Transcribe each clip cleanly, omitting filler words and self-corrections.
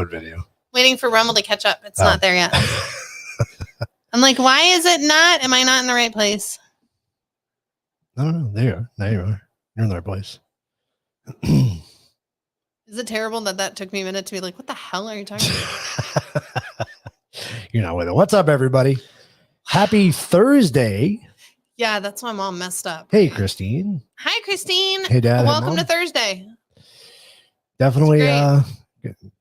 What video? Waiting for Rumble to catch up. It's not there yet. I'm like, why is it not? Am I not in the right place? I don't know. There you are. Now you are. You're in the right place. Is it terrible that took me a minute to be like, what the hell are you talking about? You're not with it. What's up, everybody? Happy Thursday. Yeah, that's why I'm all messed up. Hey, Christine. Hi, Christine. Hey, Dad. Welcome to Thursday. Definitely.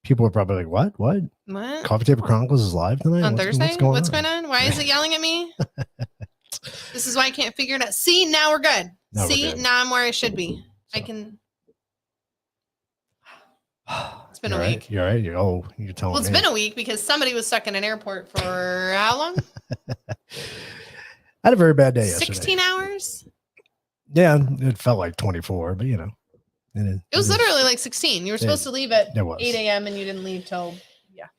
People are probably like, what? What? Coffee Table Chronicles is live tonight? On Thursday? What's going on? Why is it yelling at me? This is why I can't figure it out. See, now we're good. Now I'm where I should be. So. I can. It's been a week. You're right. You're telling me. Well, it's been a week because somebody was stuck in an airport for how long? I had a very bad day yesterday. 16 hours? Yeah, it felt like 24, but you know. It was literally like 16. You were supposed to leave at 8 a.m. and you didn't leave till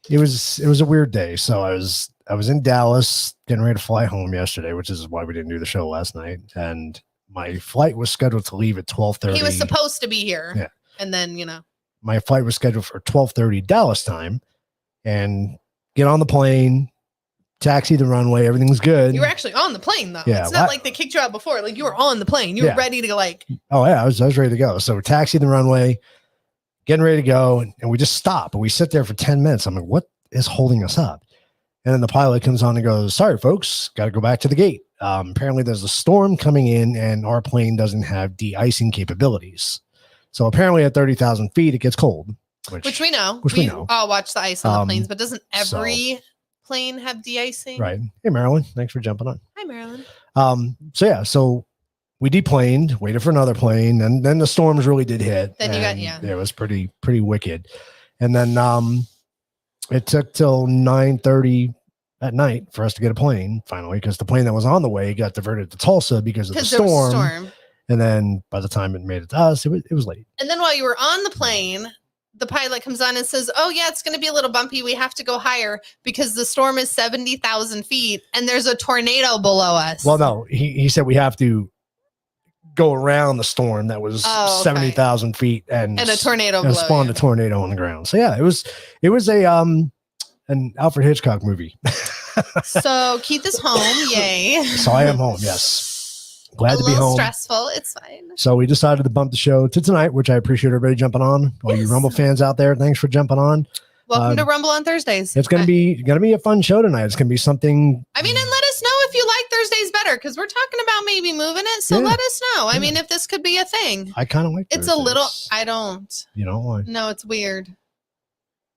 It was a weird day. So I was in Dallas getting ready to fly home yesterday, which is why we didn't do the show last night. And my flight was scheduled to leave at 12:30. He was supposed to be here. Yeah. And then, my flight was scheduled for 12:30 Dallas time, and get on the plane, taxi the runway, everything's good. You were actually on the plane though. Yeah, it's not like they kicked you out before. Like you were on the plane. You were ready to Oh yeah, I was ready to go. So taxi the runway, getting ready to go, and we just stop and we sit there for 10 minutes. I'm like, what is holding us up? And then the pilot comes on and goes, sorry folks, got to go back to the gate. Apparently there's a storm coming in and our plane doesn't have de-icing capabilities. So apparently at 30,000 feet, it gets cold. Which we know. We all watch the ice on the planes, but doesn't every plane have de-icing? Right. Hey, Marilyn. Thanks for jumping on. Hi, Marilyn. So we deplaned, waited for another plane, and then the storms really did hit. Then it was pretty wicked. And then it took till 9:30 at night for us to get a plane finally, because the plane that was on the way got diverted to Tulsa because of the storm. And then by the time it made it to us, it was late. And then while you were on the plane, the pilot comes on and says, oh yeah, it's going to be a little bumpy. We have to go higher because the storm is 70,000 feet and there's a tornado below us. Well, no, he said we have to go around the storm that was 70,000 feet and a tornado and spawned a tornado on the ground. So yeah, it was an Alfred Hitchcock movie. So Keith is home. Yay. So I am home. Yes. Glad to be home. Stressful. It's fine. So we decided to bump the show to tonight, which I appreciate everybody jumping on. All you Rumble fans out there, thanks for jumping on. Welcome to Rumble on Thursdays. It's gonna be a fun show tonight. It's gonna be something. I mean, and let us know if you like Thursdays better, because we're talking about maybe moving it. So let us know. I mean, if this could be a thing. I kind of like it's Thursdays. A little. I don't. You don't like? No, it's weird.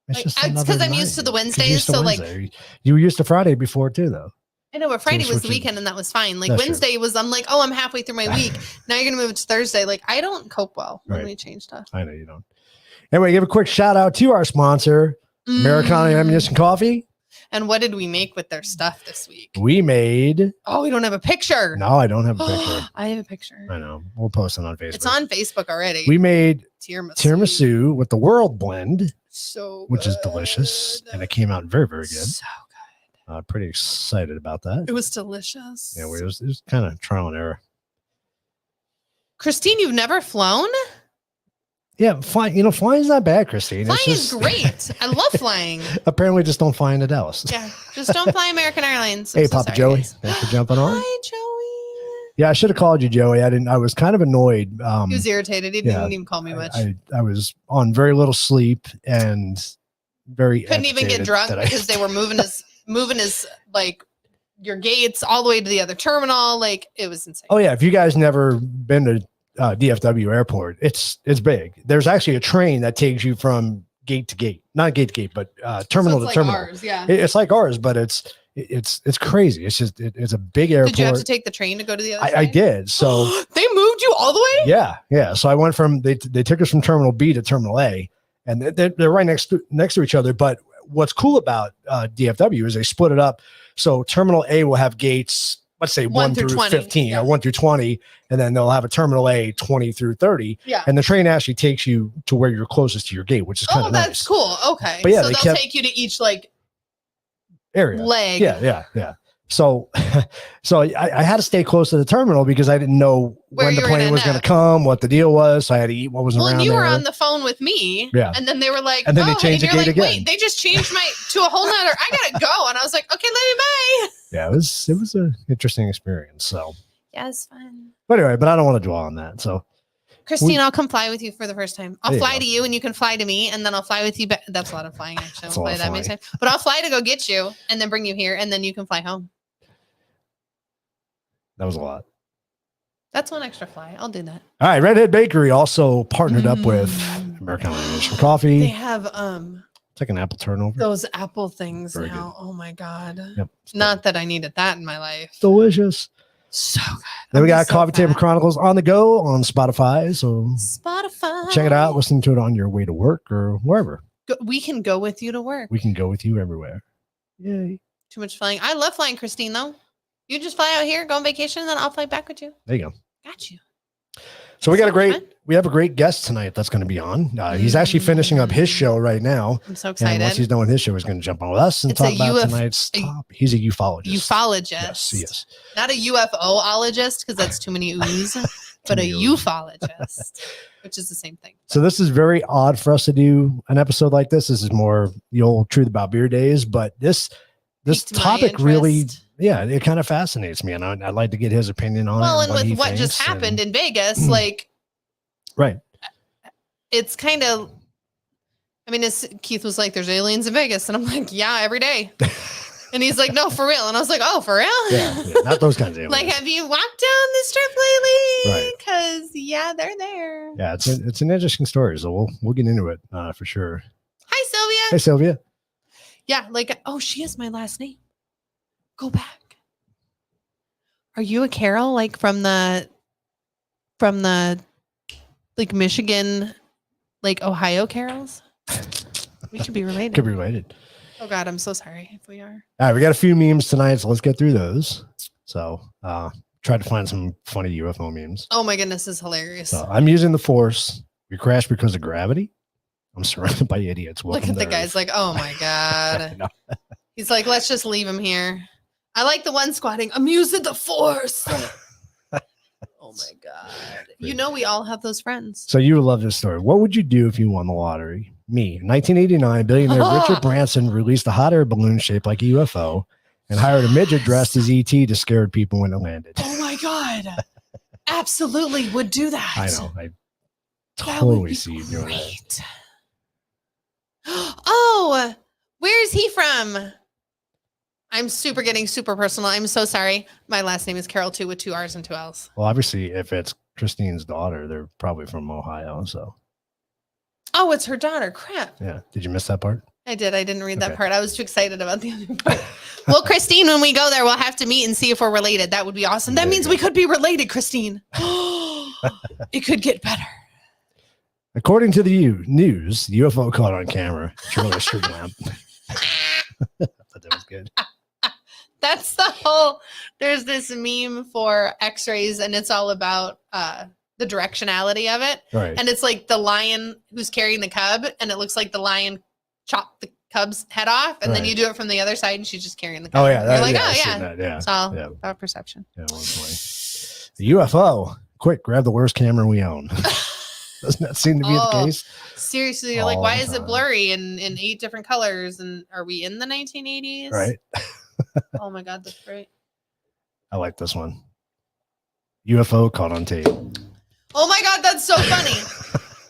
It's because I'm used to the Wednesdays. So like, you were used to Friday before too, though. I know, but Friday was the weekend and that was fine. Like Wednesday was, I'm like, oh, I'm halfway through my week. Now you're going to move it to Thursday. Like I don't cope well when we change stuff. I know you don't. Anyway, give a quick shout out to our sponsor, Americana Ammunition Coffee. And what did we make with their stuff this week? We made. Oh, we don't have a picture. No, I don't have a picture. I have a picture. I know. We'll post it on Facebook. It's on Facebook already. We made tiramisu with the World Blend. Which is delicious. And it came out very, very good. So pretty excited about that. It was delicious. Yeah, it was kind of trial and error. Christine, you've never flown? Yeah, flying. Flying's not bad, Christine. Flying is great. I love flying. Apparently, just don't fly into Dallas. Yeah, just don't fly American Airlines. Hey, Papa Joey, thanks for jumping on. Hi, Joey. Yeah, I should have called you, Joey. I didn't. I was kind of annoyed. He was irritated. He didn't even call me much. I was on very little sleep and very couldn't even get drunk because they were moving his like your gates all the way to the other terminal. Like it was insane. Oh yeah, if you guys never been to DFW Airport, it's big. There's actually a train that takes you from gate to gate, not gate to gate, but terminal to terminal. Ours, yeah. It's like ours, but it's crazy. It's just it's a big airport. Did you have to take the train to go to the other side? I did. So they moved you all the way? Yeah. So I went from they took us from terminal B to terminal A, and they're right next to each other. But what's cool about DFW is they split it up. So terminal A will have gates, let's say 1 through 15 or 1 through 20, and then they'll have a terminal A 20 through 30. Yeah. And the train actually takes you to where you're closest to your gate, which is kind of nice. That's cool. Okay. But yeah, so they'll take you to each like area leg. Yeah. So, I had to stay close to the terminal because I didn't know Where when the you were plane gonna was going to nap. come, what the deal was. So I had to eat what was Well, around and you there. were on the phone with me. Yeah. And then they were like, And then they oh, hey, changed and the you're gate like, again. wait, they just changed to a whole nother, I gotta go. And I was like, okay, lady, bye. Yeah, it was an interesting experience. So, Yeah, it's fun. but anyway, but I don't want to dwell on that. So, Christine, I'll come fly with you for the first time. I'll There you fly go. to you and you can fly to me, and then I'll fly with you back. That's a lot of flying, actually. I That's a won't lot fly of that many flying. times. But I'll fly to go get you and then bring you here, and then you can fly home. that was a lot. That's one extra fly. I'll do that. All right, Redhead Bakery also partnered up with American Revolution Coffee. They have It's like an apple turnover. those apple things Very now. Oh my god. Yep. Not that I needed that in my life. Delicious. So good. Then we I'm got so Coffee Table fat. Chronicles on the go on Spotify. So Spotify. check it out. Listen to it on your way to work or wherever. We can go with you to work. We can go with you everywhere. Yay. Too much flying. I love flying, Christine, though. You just fly out here, go on vacation, and then I'll fly back with you. There you go. Got you. So we Fun. have a great guest tonight that's going to be on. He's actually finishing up his show right now. I'm so And excited. once he's done with his show, he's going to jump on with us and It's talk a about UF tonight's topic. He's a ufologist. Ufologist. Yes, he is. Not a UFOologist, because that's too many oohs, but a many oohs. ufologist, which is the same thing. So this is very odd for us to do an episode like this. This is more the old truth about beer days, but this Piqued my topic really, interest. yeah, it kind of fascinates me, and I'd like to get his opinion on Well, it. and he with what just thinks, happened and- in Vegas, like, right. it's kind of, I mean, Keith was like, there's aliens in Vegas. And I'm like, yeah, every day. And he's like, no, for real. And I was like, oh, for real? Yeah, not those kinds of aliens. Like, have you walked down the strip lately? Right. Because, yeah, they're there. Yeah, it's an interesting story, so we'll get into it for sure. Hi, Sylvia. Hey, Sylvia. Yeah, like, oh, she is my last name. Go back. Are you a Carol, like from the like Michigan, like Ohio Carols? We could be related. Could be related. Oh God, I'm so sorry if we are. All right, we got a few memes tonight, so let's get through those. So try to find some funny UFO memes. Oh my goodness, this is hilarious. So I'm using the Force. We crashed because of gravity. I'm surrounded by idiots. Look at the guy's like, oh my God. He's like, let's just leave him here. I like the one squatting. I'm using the Force. Oh my God. You know, we all have those friends. So you love this story. What would you do if you won the lottery? Me, 1989, billionaire Richard Branson released a hot air balloon shaped like a UFO and hired a midget dressed as ET to scare people when it landed. Oh my God. Absolutely would do that. I know. I That would totally be see you doing that. great. Oh, where is he from? I'm getting super personal. I'm so sorry. My last name is Carol too, with 2 R's and 2 L's. Well, obviously, if it's Christine's daughter, they're probably from Ohio. So, Oh, it's her daughter. Crap. yeah. Did you miss that part? I did. I didn't read that Okay. part. I was too excited about the other part. Well, Christine, when we go there, we'll have to meet and see if we're related. That would be awesome. That There you means go. we could be related, Christine. It could get better. According to the news, the UFO caught on camera. Surely a street lamp. I thought that was good. That's the whole, there's this meme for x-rays and it's all about the directionality of it. Right. And it's like the lion who's carrying the cub and it looks like the lion chopped the cub's head off and then Right. you do it from the other side and she's just carrying the cub. Oh, yeah. You're like, I've oh seen yeah. that, yeah. It's all Yeah. about perception. Yeah, it was funny. The UFO. Quick, grab the worst camera we own. Doesn't that seem to be the Oh. case? Seriously, you're like, All why the is it time. blurry in 8 different colors? And are we in the 1980s? Right. Oh my God, that's great. I like this one. UFO caught on tape. Oh my God, that's so funny.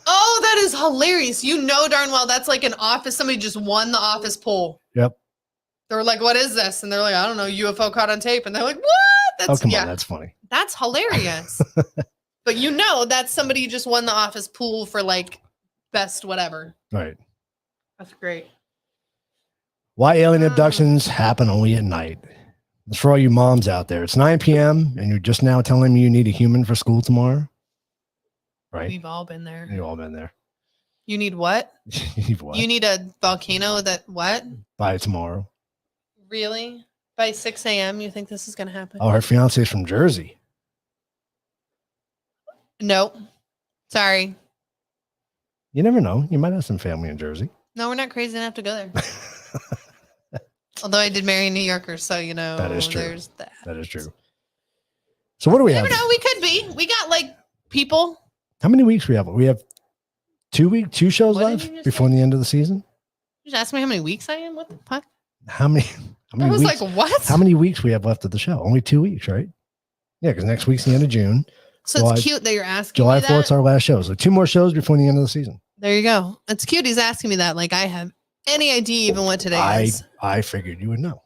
Oh, that is hilarious. You know darn well that's like an office. Somebody just won the office poll. Yep. They were like, what is this? And they're like, I don't know, UFO caught on tape. And they're like, what? That's Oh, come yeah, on. That's funny. that's hilarious. But you know that's somebody who just won the office pool for like best whatever. Right. That's great. Why alien abductions happen only at night. It's for all you moms out there. It's 9 p.m. and you're just now telling me you need a human for school tomorrow. Right. We've all been there. You've all been there. You need what? You've what? You need a volcano that what? By tomorrow. Really? By 6 a.m. you think this is going to happen? Oh, her fiance is from Jersey. Nope. Sorry. You never know. You might have some family in Jersey. No, we're not crazy enough to go there. Although I did marry a New Yorker, so That is true. there's that. That is true. So what do we You have? never know. We could be. We got like people. How many weeks we have? We have 2 shows What did left you just before say? the end of the season. You just asked me how many weeks I am. What the fuck? How many I was weeks? like, what? How many weeks we have left of the show? Only 2 weeks, right? Yeah, because next week's the end of June. So July- it's cute that you're asking July me 4th's that. our last show. So 2 more shows before the end of the season. There you go. It's cute. He's asking me that. Like I have any idea even what today is. I figured you would know.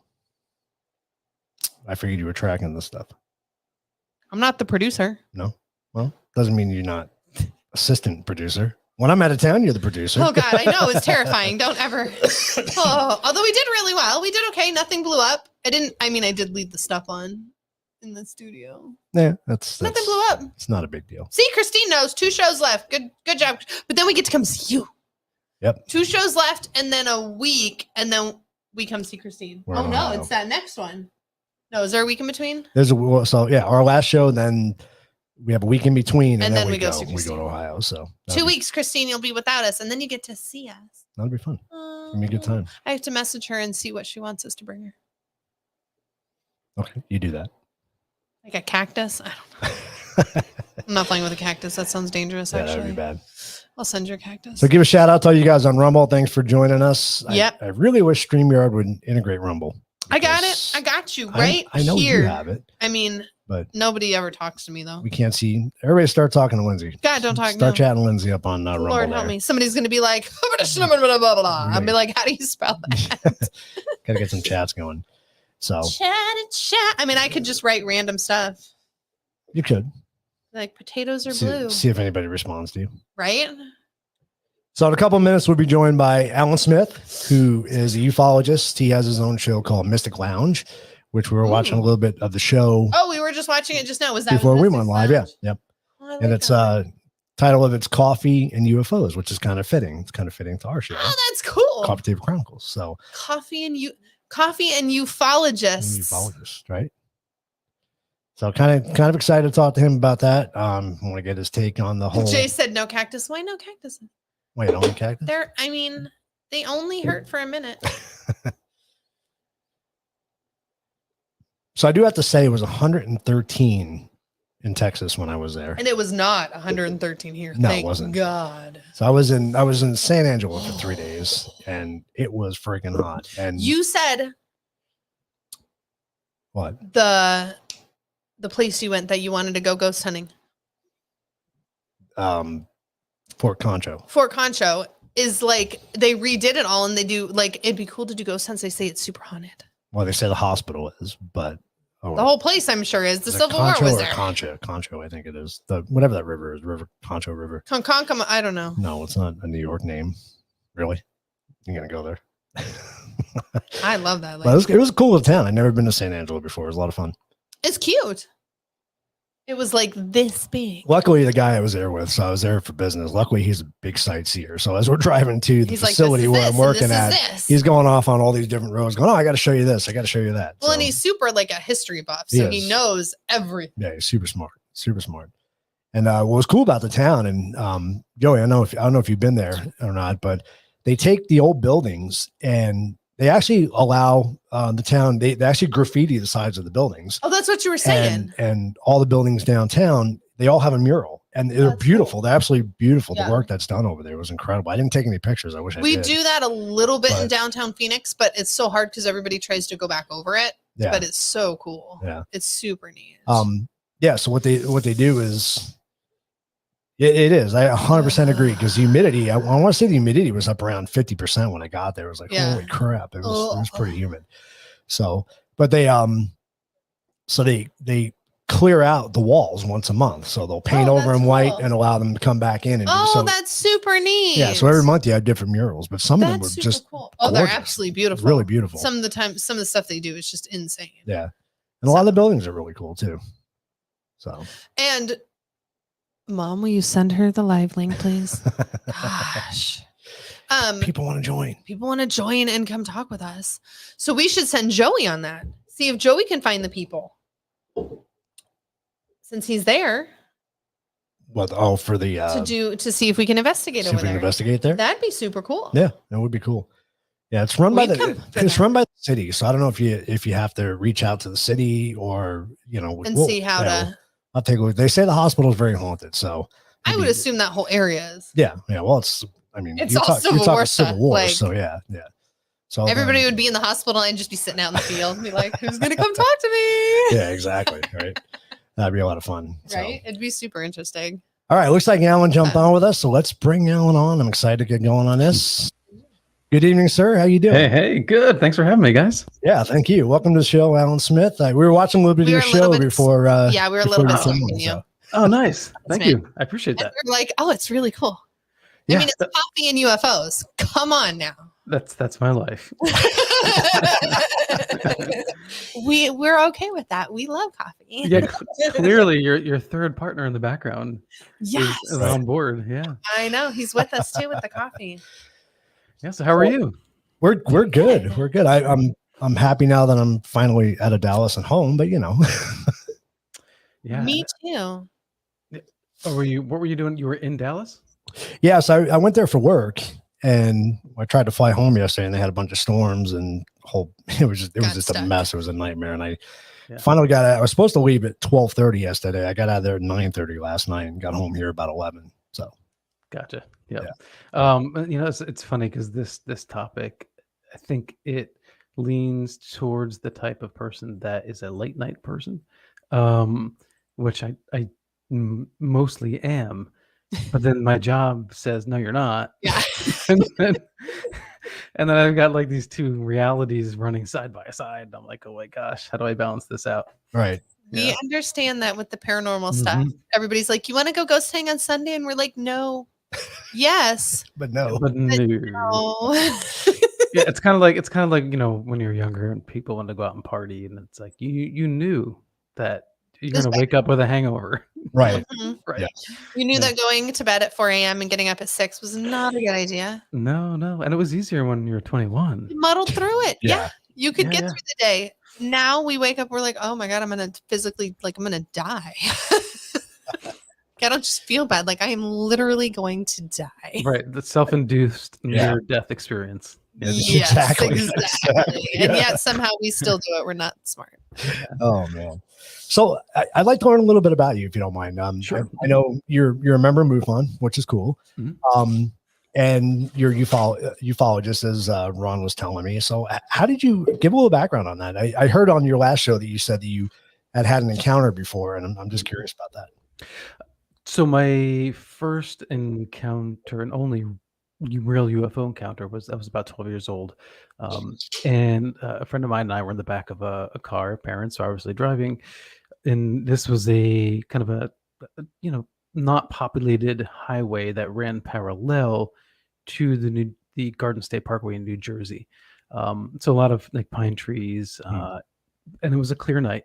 I figured you were tracking this stuff. I'm not the producer. No? Well, doesn't mean you're not assistant producer. When I'm out of town, you're the producer. Oh God, I know it's terrifying. Don't ever. Oh, although we did really well. We did okay. Nothing blew up. I did leave the stuff on in the studio. Yeah, that's Nothing blew up. It's not a big deal. See, Christine knows 2 shows left. Good job. But then we get to come see you. Yep. 2 shows left, and then a week, and then we come see Christine. We're Oh in no, Ohio. it's that next one. No, is there a week in between? So yeah, our last show, then we have a week in between, and then we go see to Christine. Ohio. So 2 weeks, Christine, you'll be without us, and then you get to see us. that'll be fun. It'll be a good time. I have to message her and see what she wants us to bring her. Okay, you do that. Like a cactus? I don't know. I'm not playing with a cactus. That sounds dangerous, Yeah, actually. that'd be bad. I'll send you a cactus. So give a shout out to all you guys on Rumble. Thanks for joining us. Yep. I really wish StreamYard would integrate Rumble. I got it. because I got you right I know here. you have it, I mean, but nobody ever talks to me, though. we can't see. Everybody start talking to Lindsay. God, don't talk. Start no. chatting Lindsay up on Rumble. Lord help there. me. Somebody's going to be like, blah, blah, blah, blah. I'll be like, how do you spell that? Gotta get some chats going. So Chat. I mean, I could just write random stuff. you could Like potatoes are blue, see if anybody responds to you. right? So in a couple of minutes, we'll be joined by Alan Smith, who is a ufologist. He has his own show called Mystic Lounge, which we were watching a little bit of the show Oh, we were just watching it just now. Was that before we Mystic went live. Yeah. Lounge? Yep. Oh, I And like it's that. title of it's Coffee and UFOs, which is kind of fitting. It's kind of fitting to our show. Oh, that's cool. Coffee Table Chronicles. So Coffee and ufologists. ufologist, right? So kind of excited to talk to him about that. I want to get his take on the whole. Jay said no cactus. Why no cactus? Wait, only cactus? They only hurt for a minute. So I do have to say it was 113 in Texas when I was there. And it was not 113 here. No, it Thank wasn't. God. So I was in San Angelo for 3 days, and it was freaking hot. And You said what? the place you went that you wanted to go ghost hunting. Fort Concho. Fort Concho is like they redid it all, and they do like it'd be cool to do ghost hunts. They say it's super haunted. Well, they say the hospital is, but The whole place, I'm sure, is. The is it Civil War Concho was or there. Concho, I think it is. The whatever that river is, Concho River. Conconcom, I don't know. No, it's not a New York name. Really? You're gonna go there? I love that. But it was a cool little town. I'd never been to San Angelo before. It was a lot of fun. It's cute. It was like this big. Luckily, the guy I was there with, so I was there for business. Luckily, he's a big sightseer. So as we're driving to the He's like, facility this is where this, I'm and working this at, is this. he's going off on all these different roads, going, "Oh, I got to show you this. I got to show you that." Well, So, and he's super like a history buff, He so is. he knows everything. yeah, he's super smart, super smart. And what was cool about the town, and Joey, I don't know if you've been there or not, but they take the old buildings and they actually allow the town. They actually graffiti the sides of the buildings. Oh, that's what you were saying. And all the buildings downtown, they all have a mural, and they're That's beautiful. cool. They're absolutely beautiful. Yeah. The work that's done over there was incredible. I didn't take any pictures. I wish I We did. do that a little bit in But- downtown Phoenix, but it's so hard because everybody tries to go back over it. Yeah. But it's so cool. Yeah. It's super neat. Yeah. So what they do is, it is. I 100% agree because the humidity. I want to say the humidity was up around 50% when I got there. It was like, Yeah. holy crap! It was Ugh. pretty humid. So, but they clear out the walls once a month. So they'll paint Oh, over that's them white cool. and allow them to come back in and do Oh, so. that's super neat. Yeah. So every month you have different murals, but some of them were That's super just cool. Oh, they're gorgeous. absolutely beautiful. really beautiful. Some of the stuff they do is just insane. Yeah. And a lot of the buildings are really cool too. So And Mom, will you send her the live link, please? Gosh. people want to join. People want to join and come talk with us. So we should send Joey on that. See if Joey can find the people. Since he's there What? For the to see if we can investigate see over if we can there. investigate there. That'd be super cool. Yeah, that would be cool. Yeah, it's run by We've come for it's that. run by the city. So I don't know if you have to reach out to the city or And see how to. I'll take a look. They say the hospital is very haunted, so I would maybe- assume that whole area is. yeah. Well, it's I mean It's you're, all you're Civil talking War Civil stuff, War, like- so yeah. So Everybody would be in the hospital and just be sitting out in the field and be like, "Who's gonna come talk to me?" yeah, exactly. Right. That'd be a lot of fun. Right? So. It'd be super interesting. All right, looks like Alan jumped on with us, so let's bring Alan on. I'm excited to get going on this. Good evening, sir. How you doing? Hey, good. Thanks for having me, guys. Yeah, thank you. Welcome to the show, Alan Smith. We were watching a little bit of your show before. Yeah, we were a little bit before you skipping came on, you. Oh, nice. Thank man. you. I appreciate And that. we're like, oh, it's really cool. Yeah, I mean, it's coffee and UFOs. Come on now. that's my life. We're okay with that. We love coffee. Yeah, clearly your third partner in the background Yes. is on board. Yeah. I know. He's with us too with the coffee. Yeah. So how are you? We're good. We're good. I'm happy now that I'm finally out of Dallas and home. But Yeah. Me too. What were you doing? You were in Dallas? yeah. So I went there for work, and I tried to fly home yesterday, and they had a bunch of storms and it was just Got a stuck. mess. It was a nightmare, and I Yeah. finally got out. I was supposed to leave at 12:30 yesterday. I got out of there at 9:30 last night and got home here about 11. So Gotcha. Yep. It's funny because this topic, I think it leans towards the type of person that is a late night person, which I mostly am. But then my job says, no, you're not. Yeah. and then I've got like these two realities running side by side. And I'm like, oh my gosh, how do I balance this out? right. We Yeah. understand that with the paranormal stuff. Mhm. Everybody's like, you want to go ghost hunting on Sunday? And we're like, no. Yes. But no. But no. No. Yeah, it's kind of like when you're younger and people want to go out and party, and it's like you knew that you're This gonna wake up with a hangover, Right. Mhm. right? Yeah. You knew Yeah. that going to bed at 4 a.m. and getting up at 6 was not a good idea. No, and it was easier when you're 21. You muddled through it. Yeah. Yeah. You could Yeah, get yeah. through the day. Now we wake up, we're like, oh my God, I'm going to physically, like, I'm going to die. I don't just feel bad. Like, I am literally going to die. Right, the self-induced Yeah. near death experience. Yeah, Yes, Exactly. exactly. And Yeah. yet somehow we still do it. We're not smart. Oh man. So I'd like to learn a little bit about you, if you don't mind. Sure. I know you're a member of MUFON, which is cool. Mhm. And you're ufologist, as Ron was telling me. So how did you give a little background on that? I heard on your last show that you said that you had an encounter before, and I'm just curious about that. So my first encounter and only real UFO encounter was about 12 years old, and a friend of mine and I were in the back of a car. Parents are obviously driving, and this was a kind of a not populated highway that ran parallel to the Garden State Parkway in New Jersey. So a lot of like pine trees, and it was a clear night.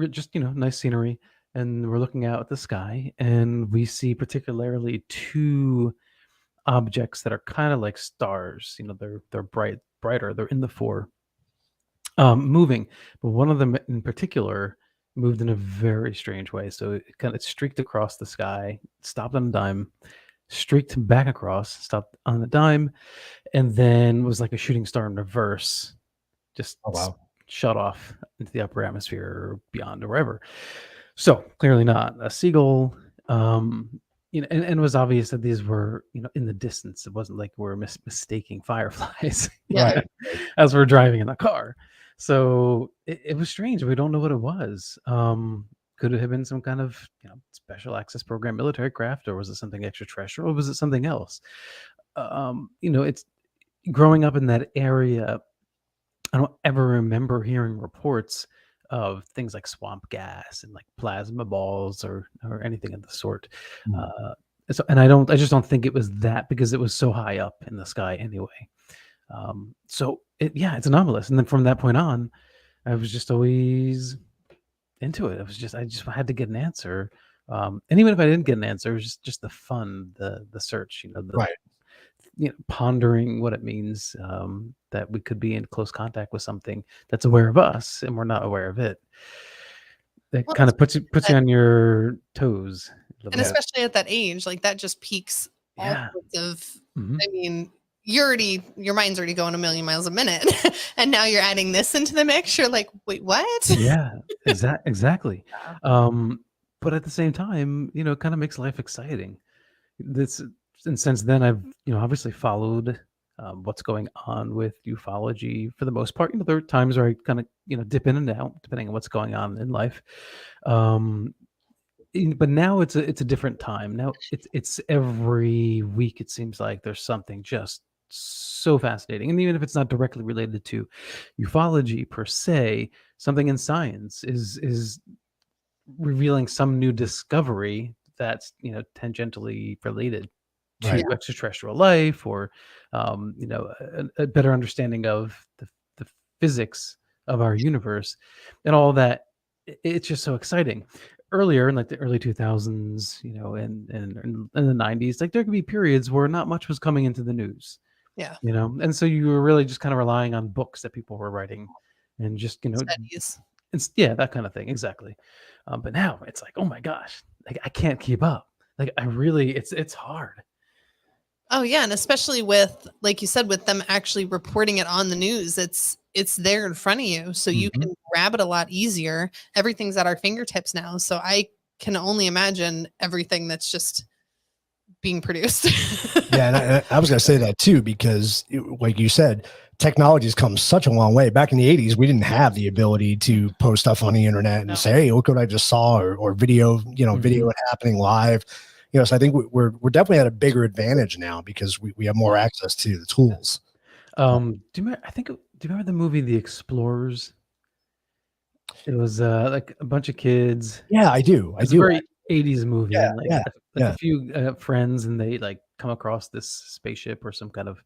Just nice scenery, and we're looking out at the sky, and we see particularly two objects that are kind of like stars. They're brighter. They're in the fore, moving, but one of them in particular moved in a very strange way. So it kind of streaked across the sky, stopped on a dime, streaked back across, stopped on a dime, and then was like a shooting star in reverse, just Oh wow. shut off into the upper atmosphere or beyond or wherever. So clearly not a seagull. And it was obvious that these were, in the distance. It wasn't like we're mistaking fireflies Right. as we're driving in the car. So it was strange. We don't know what it was. Could it have been some kind of special access program military craft, or was it something extraterrestrial, or was it something else? It's growing up in that area. I don't ever remember hearing reports of things like swamp gas and like plasma balls or anything of the sort. And I just don't think it was that, because it was so high up in the sky anyway. It's anomalous. And then from that point on, I was just always into it. I just had to get an answer. And even if I didn't get an answer, it was just the fun, the search, Right. Pondering what it means, that we could be in close contact with something that's aware of us and we're not aware of it. That Well, kind of puts you on your toes a little And bit. especially at that age, like that just piques all Yeah. sorts of, Mhm. I mean, your mind's already going a million miles a minute, and now you're adding this into the mix. You're like, wait, what? Yeah, exactly. But at the same time, it kind of makes life exciting. This, and since then, I've obviously followed what's going on with ufology for the most part. There are times where I kind of dip in and out depending on what's going on in life. Um, but now it's a different time. Now it's every week. It seems like there's something just so fascinating, and even if it's not directly related to ufology per se, something in science is revealing some new discovery that's tangentially related to Right. extraterrestrial life, or a better understanding of the physics of our universe and all that. It's just so exciting. Earlier in like the early 2000s, and in the 90s, like there could be periods where not much was coming into the news, Yeah. and so you were really just kind of relying on books that people were writing and just Studies. yeah, that kind of thing, exactly. But now it's like, oh my gosh, like I can't keep up. Like I really, it's hard. Oh yeah, and especially with, like you said, with them actually reporting it on the news, it's there in front of you, so you Mhm. can grab it a lot easier. Everything's at our fingertips now, so I can only imagine everything that's just being produced. Yeah, and I was going to say that too, because like you said, technology has come such a long way. Back in the 80s, we didn't have the ability to post stuff on the internet and No. say, hey, look what I just saw, or video, video it happening live. So I think we're definitely at a bigger advantage now because we have more access to the tools. Do you remember, do you remember the movie The Explorers? It was like a bunch of kids. Yeah, I do. I It's a do. very 80s movie, Yeah, and yeah, like a yeah. few friends, and they like come across this spaceship or some kind of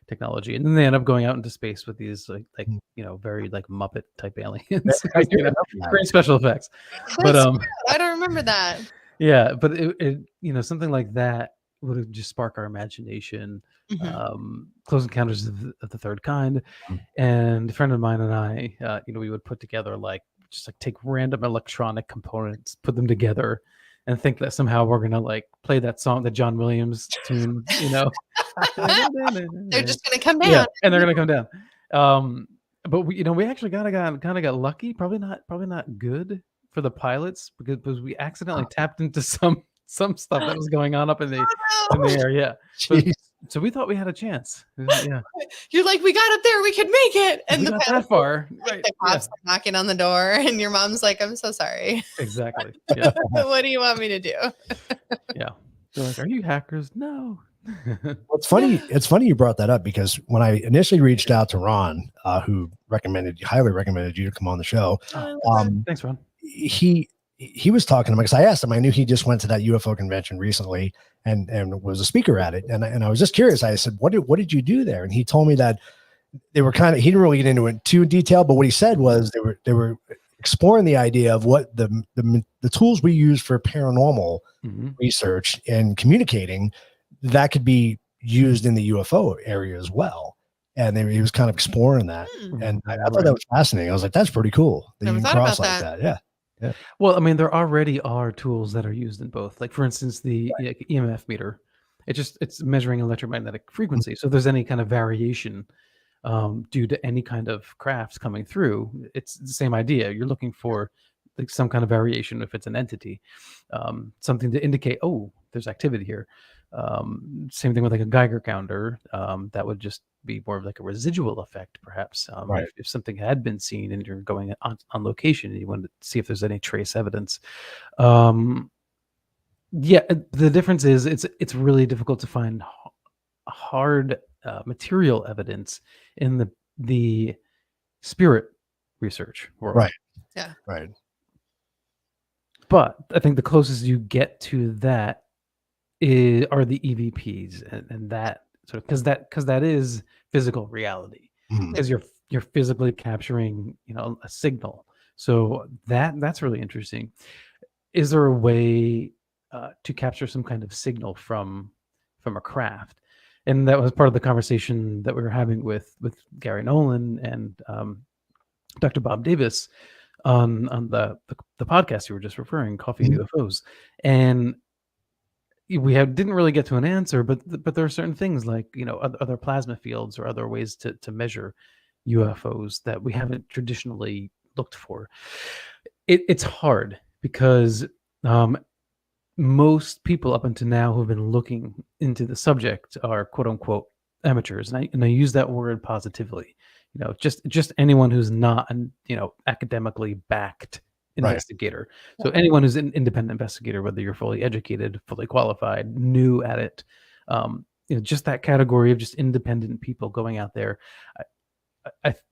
technology, and then they end up going out into space with these like Mm. very like Muppet type Yeah, aliens. I do remember that. Great special effects. But That's true. I don't remember that. yeah, but it something like that would just spark our imagination. Mhm. Close Encounters of the Third Kind, Mm. and a friend of mine and I, we would put together like just like take random electronic components, put them together, and think that somehow we're gonna like play that song, the John Williams tune, They're just gonna come yeah, down. and they're gonna come down. But we actually kind of got lucky. Probably not good for the pilots because we accidentally tapped into some stuff that was going on up in Oh, no. the air. Yeah, but Jeez. so we thought we had a chance. Yeah, You're like, we got up there, we could make it. if And we the got pilot, that far, like, right? the Yeah, cops are knocking on the door, and your mom's like, I'm so sorry. exactly. Yeah, What do you want me to do? yeah. They're like, "Are you hackers?" No. Well, it's funny you brought that up because when I initially reached out to Ron, who highly recommended you to come on the show, Oh, um, thanks, Ron. he was talking to me because I asked him. I knew he just went to that UFO convention recently and was a speaker at it, and I was just curious. I said, what did you do there? And he told me that they were he didn't really get into it too detail, but what he said was they were exploring the idea of what the tools we use for paranormal Mhm. research and communicating that could be used in the UFO area as well. And he was kind of exploring that. And I thought that Right. was fascinating. I was like, that's pretty cool that you Never can thought cross about like that. that. Yeah. Yeah. Well, I mean, there already are tools that are used in both. Like, for instance, the EMF meter. It's measuring electromagnetic frequency. So if there's any kind of variation due to any kind of crafts coming through, it's the same idea. You're looking for like some kind of variation if it's an entity, something to indicate, oh, there's activity here. Same thing with like a Geiger counter. That would just be more of like a residual effect, perhaps. Right. If something had been seen and you're going on location and you want to see if there's any trace evidence. Yeah, the difference is it's really difficult to find hard material evidence in the spirit research world. Right. Yeah. Right. But I think the closest you get to that are the EVPs, and that sort of because that is physical reality, Mhm. because you're physically capturing a signal. So that's really interesting. Is there a way to capture some kind of signal from a craft? And that was part of the conversation that we were having with Gary Nolan and Dr. Bob Davis on the podcast you were just referring, Coffee and Mhm. UFOs. And didn't really get to an answer, but there are certain things like, other plasma fields or other ways to measure UFOs that we haven't traditionally looked for. It's hard because most people up until now who've been looking into the subject are quote unquote amateurs, and I use that word positively. Just anyone who's not an academically backed Right. investigator. So anyone who's an independent investigator, whether you're fully educated, fully qualified, new at it, just that category of just independent people going out there.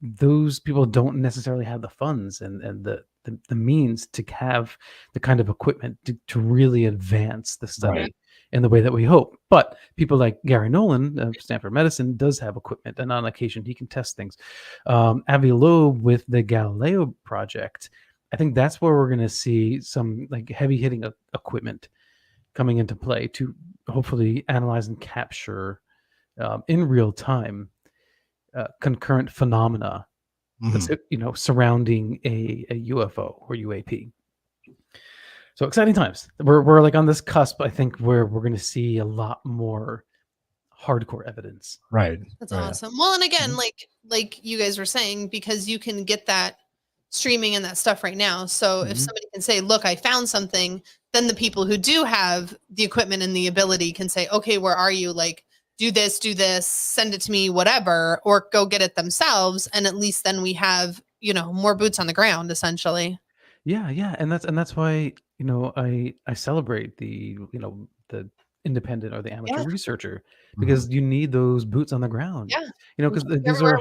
Those people don't necessarily have the funds and the means to have the kind of equipment to really advance the study Right. in the way that we hope. But people like Gary Nolan of Stanford Medicine does have equipment, and on occasion he can test things. Avi Loeb with the Galileo project, I think that's where we're going to see some like heavy hitting equipment coming into play to hopefully analyze and capture in real time concurrent phenomena that's surrounding a UFO or UAP. So exciting times. We're like on this cusp, I think, where we're going to see a lot more hardcore evidence. Right. That's Right. awesome. Well, and again, like you guys were saying, because you can get that streaming and that stuff right now. So if somebody can say, look, I found something, then the people who do have the equipment and the ability can say, okay, where are you? Like, do this, send it to me, whatever, or go get it themselves. And at least then we have, more boots on the ground, essentially. Yeah, and that's why I celebrate the independent or the amateur researcher, because you need those boots on the ground. Yeah, Because these are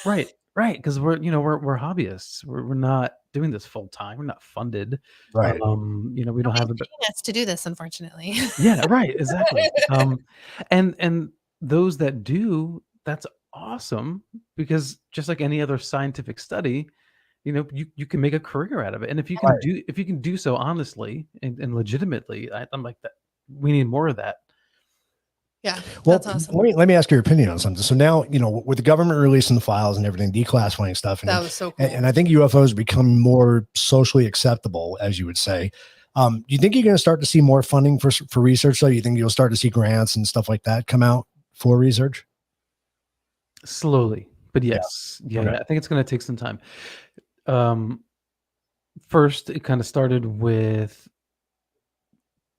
right, because we're hobbyists. We're not doing this full time. We're not funded. Right. We don't have paying us to do this, unfortunately. Yeah, right, exactly. And those that do, that's awesome, because just like any other scientific study, you can make a career out of it. And if you can do so honestly and legitimately, I'm like that. We need more of that. Yeah, well, that's awesome. let me ask your opinion on something. So now, with the government releasing the files and everything, declassifying stuff, and That was so cool. and I think UFOs become more socially acceptable, as you would say. Do you think you're going to start to see more funding for research? So you think you'll start to see grants and stuff like that come out for research? Slowly, but yes. Yeah, Okay. I think it's going to take some time. First, it kind of started with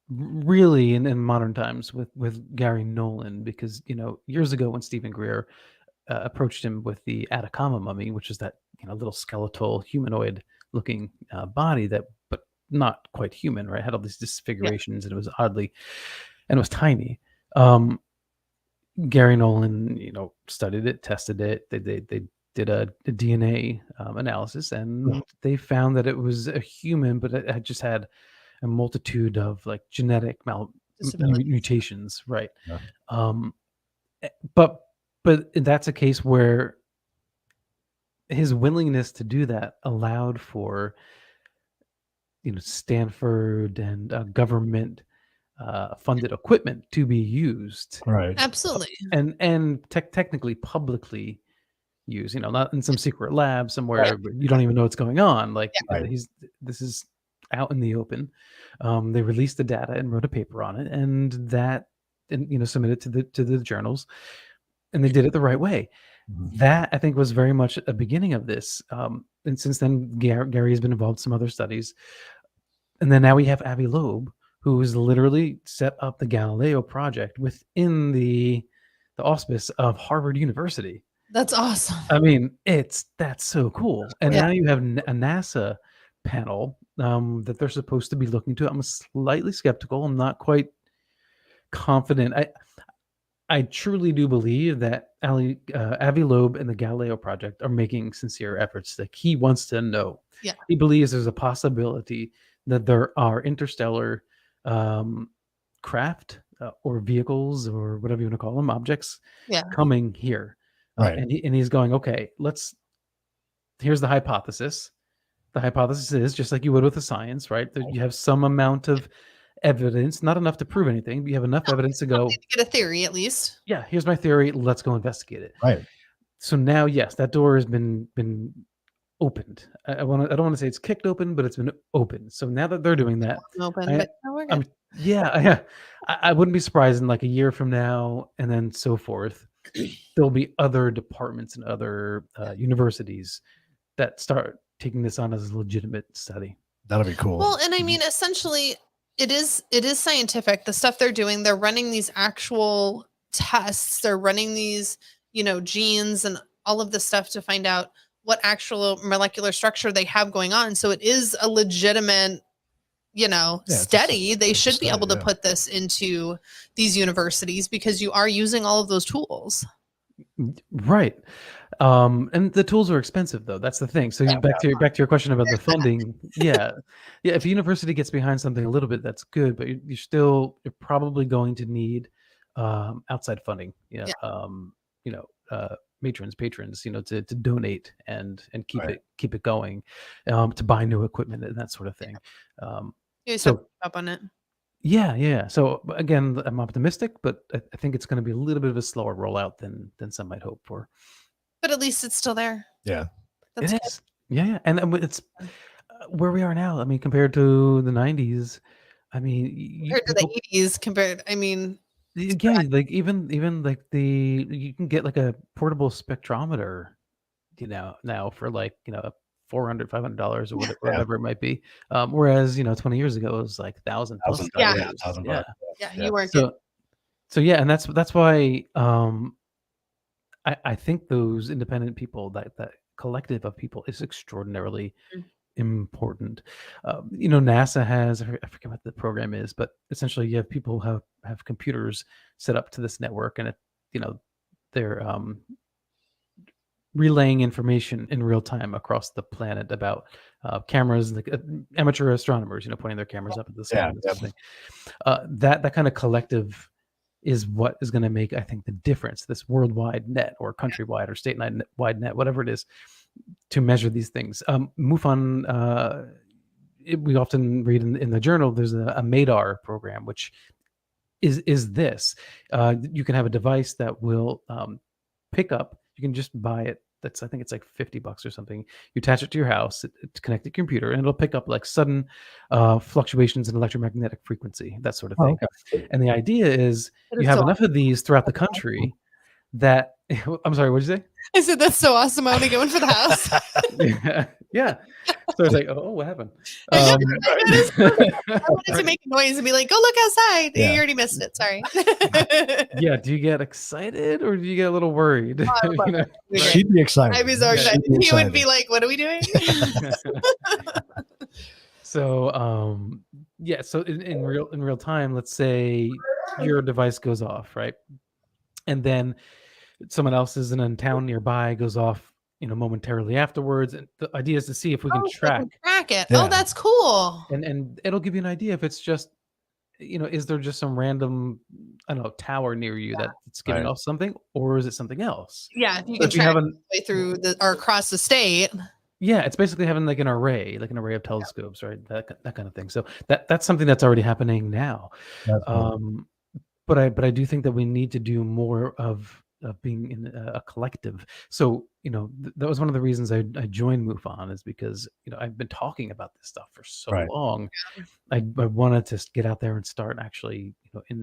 really in modern times with Gary Nolan, because years ago when Stephen Greer approached him with the Atacama mummy, which is that little skeletal humanoid looking body that, but not quite human, right? Had all these disfigurations, and it was oddly, and it was tiny. Gary Nolan, studied it, tested it. They did a DNA analysis, and they found that it was a human, but it had just had a multitude of like genetic mutations, right? Yeah. But that's a case where his willingness to do that allowed for Stanford and government funded equipment to be used, Right. Absolutely. and technically publicly used, not in some secret lab somewhere, but you don't even know what's going on. Like this is out in the open. They released the data and wrote a paper on it, and submitted to the journals, and they did it the right way. That, I think, was very much a beginning of this. And since then, Gary has been involved in some other studies, and then now we have Avi Loeb, who has literally set up the Galileo project within the auspice of Harvard University. That's awesome. I mean, that's so cool. And now you have a NASA panel that they're supposed to be looking to. I'm slightly skeptical. I'm not quite confident. I truly do believe that Avi Loeb and the Galileo project are making sincere efforts. Like, he wants to know. Yeah. He believes there's a possibility that there are interstellar craft or vehicles, or whatever you want to call them, objects coming here. Right. And he's going, okay, here's the hypothesis. The hypothesis is just like you would with the science, right? That you have some amount of evidence, not enough to prove anything, but you have enough evidence to go, get a theory at least. Yeah, here's my theory. Let's go investigate it. Right. So now, yes, that door has been opened. I don't want to say it's kicked open, but it's been open. So now that they're doing that, Open, I, but no, we're I'm good. yeah, I wouldn't be surprised in like a year from now, and then so forth. There'll be other departments and other universities that start taking this on as a legitimate study. That'll be cool. Well, and I mean, essentially, it is scientific. The stuff they're doing, they're running these actual tests. They're running these, genes and all of this stuff to find out what actual molecular structure they have going on. So it is a legitimate, study. They should be able to put this into these universities because you are using all of those tools. Right. And the tools are expensive though. That's the thing. So back to your question about the funding. Yeah. If a university gets behind something a little bit, that's good, but you're probably going to need outside funding. Patrons, to donate and keep it going, to buy new equipment and that sort of thing. So up on it. Yeah. So again, I'm optimistic, but I think it's going to be a little bit of a slower rollout than some might hope for. But at least it's still there. Yeah, That's it is. Yeah, and it's where we are now. I mean, compared to the '90s. I mean, compared to the '80s. yeah, like even like you can get like a portable spectrometer, now for like $400, $500 or whatever it might be. Whereas 20 years ago it was like $1,000 plus. Yeah, $1,000. Yeah, you weren't. So yeah, and that's why I think those independent people, that collective of people, is extraordinarily important. NASA has, I forget what the program is, but essentially you have people who have computers set up to this network, and they're relaying information in real time across the planet about cameras, like amateur astronomers, pointing their cameras up at the sky. That kind of collective is what is going to make, I think, the difference. This worldwide net, or countrywide, or statewide net, whatever it is, to measure these things. MUFON, we often read in the journal, there's a MADAR program, which is this. You can have a device that will pick up. You can just buy it. I think it's like $50 or something. You attach it to your house, to connect the computer, and it'll pick up like sudden fluctuations in electromagnetic frequency, that sort of thing. Okay. And the idea is you have enough of these throughout the country that I'm sorry, what did you say? I said that's so awesome. I want to go in for the house. Yeah. So I was like, oh, what happened? I wanted to make a noise and be like, go look outside. Yeah. You already missed it. Sorry. Yeah. Do you get excited or do you get a little worried? She'd be excited. I'd be so excited. He would be like, what are we doing? So yeah. So in real time, let's say your device goes off, right? And then someone else is in a town nearby, goes off, momentarily afterwards. And the idea is to see if we can track it. Yeah. Oh, that's cool. And it'll give you an idea if it's just, is there just some random, I don't know, tower near you that's giving off something, or is it something else? Yeah, you can track way through or across the state. Yeah, it's basically having like an array of telescopes, right? That kind of thing. So that's something that's already happening now. But I do think that we need to do more of being in a collective. So that was one of the reasons I joined MUFON, is because I've been talking about this stuff for so long. I wanted to get out there and start actually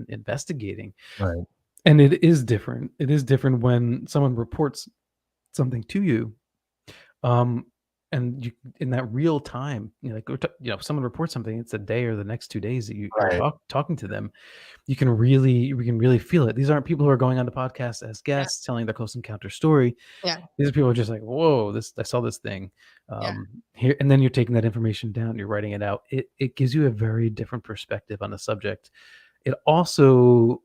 investigating. Right. And it is different. It is different when someone reports something to you, and you, in that real time, if someone reports something, it's a day or the next 2 days that you're talking to them. We can really feel it. These aren't people who are going on the podcast as guests telling their close encounter story. Yeah. These are people who are just like, whoa, I saw this thing here, and then you're taking that information down, you're writing it out. It gives you a very different perspective on the subject. It also,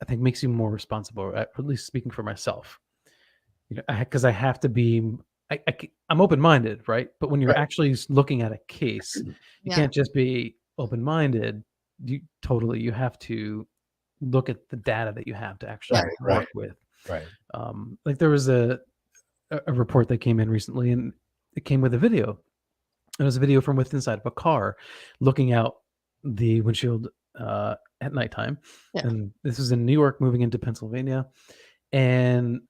I think, makes you more responsible, at least speaking for myself. Because I have to be. I'm open-minded, right? But when you're actually looking at a case, you can't just be open-minded. You have to look at the data that you have to actually work with. Right. Like there was a report that came in recently, and it came with a video. It was a video from within inside of a car, looking out the windshield at nighttime. Yeah. And this was in New York, moving into Pennsylvania, and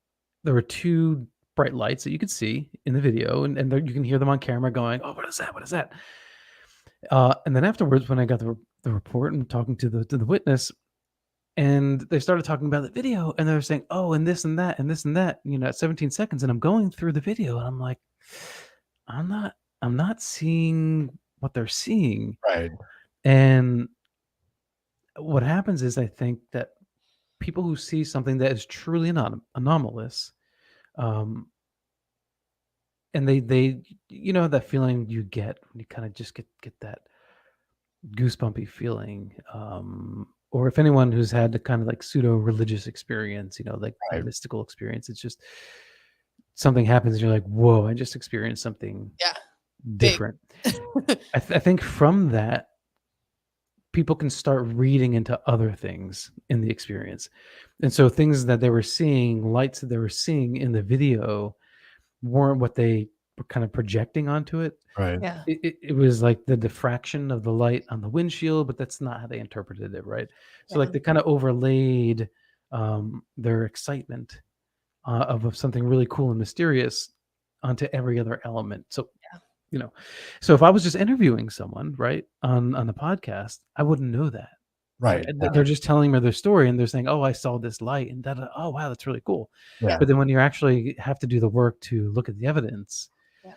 there were two bright lights that you could see in the video, and you can hear them on camera going, "Oh, what is that? What is that?" And then afterwards, when I got the report and talking to the witness, and they started talking about the video, and they were saying, "Oh, and this and that, and this and that," at 17 seconds, and I'm going through the video, and I'm like, I'm not seeing what they're seeing. Right. And what happens is I think that people who see something that is truly anomalous, um, and they that feeling you get when you kind of just get that goosebumpy feeling, or if anyone who's had the kind of like pseudo religious experience, like Right. mystical experience, it's just something happens and you're like, whoa, I just experienced something Yeah. different. I think from that, people can start reading into other things in the experience. And so things that they were seeing, lights that they were seeing in the video weren't what they were kind of projecting onto it. Right. Yeah. It was like the diffraction of the light on the windshield, but that's not how they interpreted it, right? So like Yeah. they kind of overlaid their excitement of something really cool and mysterious onto every other element. So so if I was just interviewing someone, right, on the podcast, I wouldn't know that. Right. They're just telling me their story and they're saying, "Oh, I saw this light," and that. Oh, wow, that's really cool. Yeah. But then when you actually have to do the work to look at the evidence, Yeah.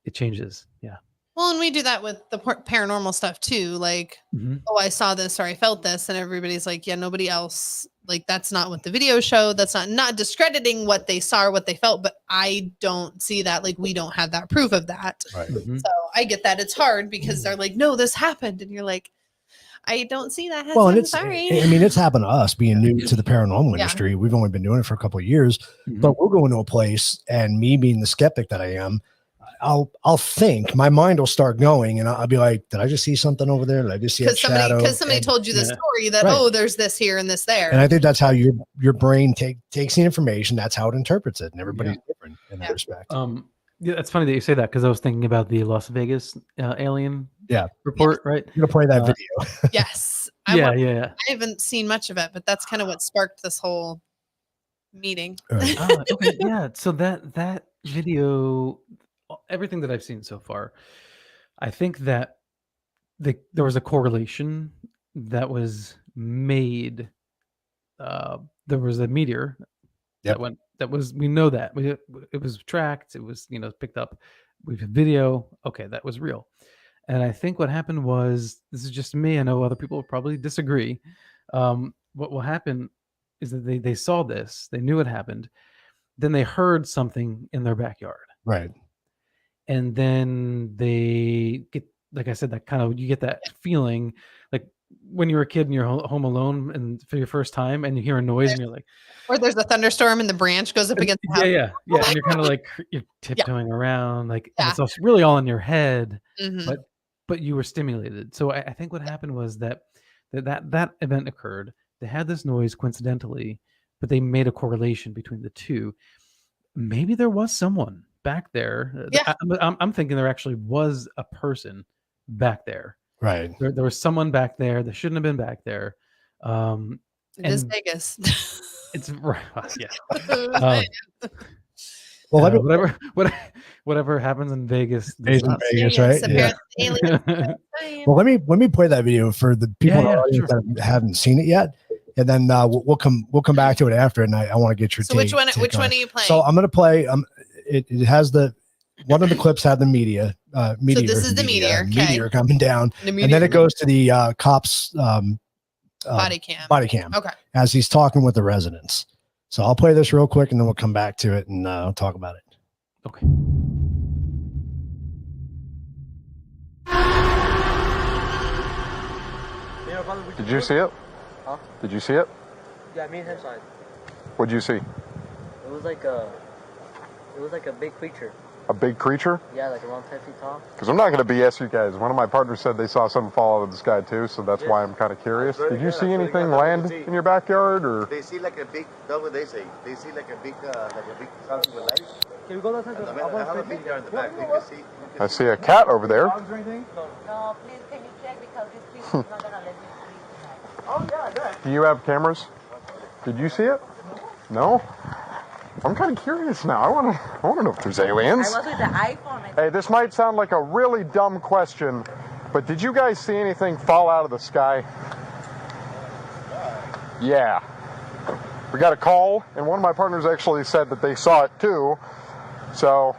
it changes. Yeah. Well, and we do that with the paranormal stuff too. Like, Mhm. oh, I saw this or I felt this, and everybody's like, yeah, nobody else. Like, that's not what the video showed. That's not discrediting what they saw or what they felt, but I don't see that. Like, we don't have that proof of that. Right. Mhm. So I get that. It's hard because they're like, no, this happened, and you're like, I don't see that. Well, and I'm it's, sorry. I mean, it's happened to us being new to the paranormal Yeah. industry. We've only been doing it for a couple of years, but we'll go into a place, and me being the skeptic that I am, I'll think, my mind will start going, and I'll be like, did I just see something over there? Did I just see a shadow? Because somebody And- told you the Yeah. story that, Right. oh, there's this here and this there. And I think that's how your brain takes the information. That's how it interprets it, and everybody's different in that Yeah. respect. Yeah, it's funny that you say that because I was thinking about the Las Vegas alien report, right? I'm gonna play that video. Yes. Yeah. I haven't seen much of it, but that's kind of what sparked this whole meeting. Right. Okay, yeah. So that video, everything that I've seen so far, I think that there was a correlation that was made. There was a meteor Yep. that went. We know that it was tracked. It was picked up. We have video. Okay, that was real. And I think what happened was, this is just me. I know other people will probably disagree. What will happen is that they saw this. They knew it happened. Then they heard something in their backyard. Right. And then they get, like I said, that kind of, you get that feeling like when you're a kid and you're home alone and for your first time and you hear a noise and you're like, Or there's a thunderstorm and the branch goes up against the house. yeah. And you're kind of like, you're tiptoeing around, like, and it's Yeah. also really all in your head, Mhm. but you were stimulated. So I think what happened was that event occurred. They had this noise coincidentally, but they made a correlation between the two. Maybe there was someone back there. Yeah. I'm thinking there actually was a person back there. Right. There was someone back there that shouldn't have been back there. It is and Vegas. It's yeah. Well, Whatever happens in Vegas, Stays in Vegas, right? Apparently Yeah. aliens. Well, let me play that video for the people in the Yeah, audience sure. that haven't seen it yet, and then we'll come back to it after. And I want to get your So take. which one on are it. you playing? So I'm gonna play. It has one of the clips had the meteor. So this is the meteor. Okay. Meteor coming down, The and then it goes to the cops body cam. body cam Okay. as he's talking with the residents. So I'll play this real quick, and then we'll come back to it and talk about it. Okay. Did you see it? Huh? Did you see it? Yeah, me and him saw it. What'd you see? It was like a big creature. A big creature? Yeah, like around 10 feet tall. Because I'm not going to BS you guys. One of my partners said they saw something fall out of the sky too, so that's why I'm kind of curious. Did you see anything land in your backyard, or? They see like a big, that's what they say. They see like a big something with lights. Can we go that side? And I have a video in the back. You can see. I see a cat over there. No, please, can you check because this police is not gonna let me sleep tonight. Oh yeah, yeah. Do you have cameras? Did you see it? No? I'm kind of curious now. I want to know if there's aliens. I was with the iPhone. Hey, this might sound like a really dumb question, but did you guys see anything fall out of the sky? Yeah. We got a call, and one of my partners actually said that they saw it too. So,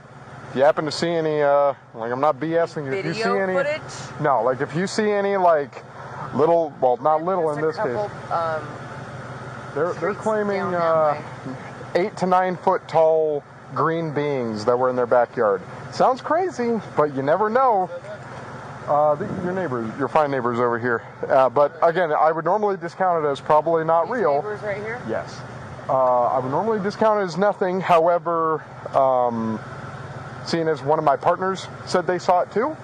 if you happen to see any, like I'm not BSing you, if you see any, footage? no, like if you see any like little, well, not little in this case. They're claiming 8 to 9 foot tall green beings that were in their backyard. Sounds crazy, but you never know. Your neighbors, your fine neighbors over here. But again, I would normally discount it as probably not real. Neighbors right here? Yes. I would normally discount it as nothing. However, seeing as one of my partners said they saw it too,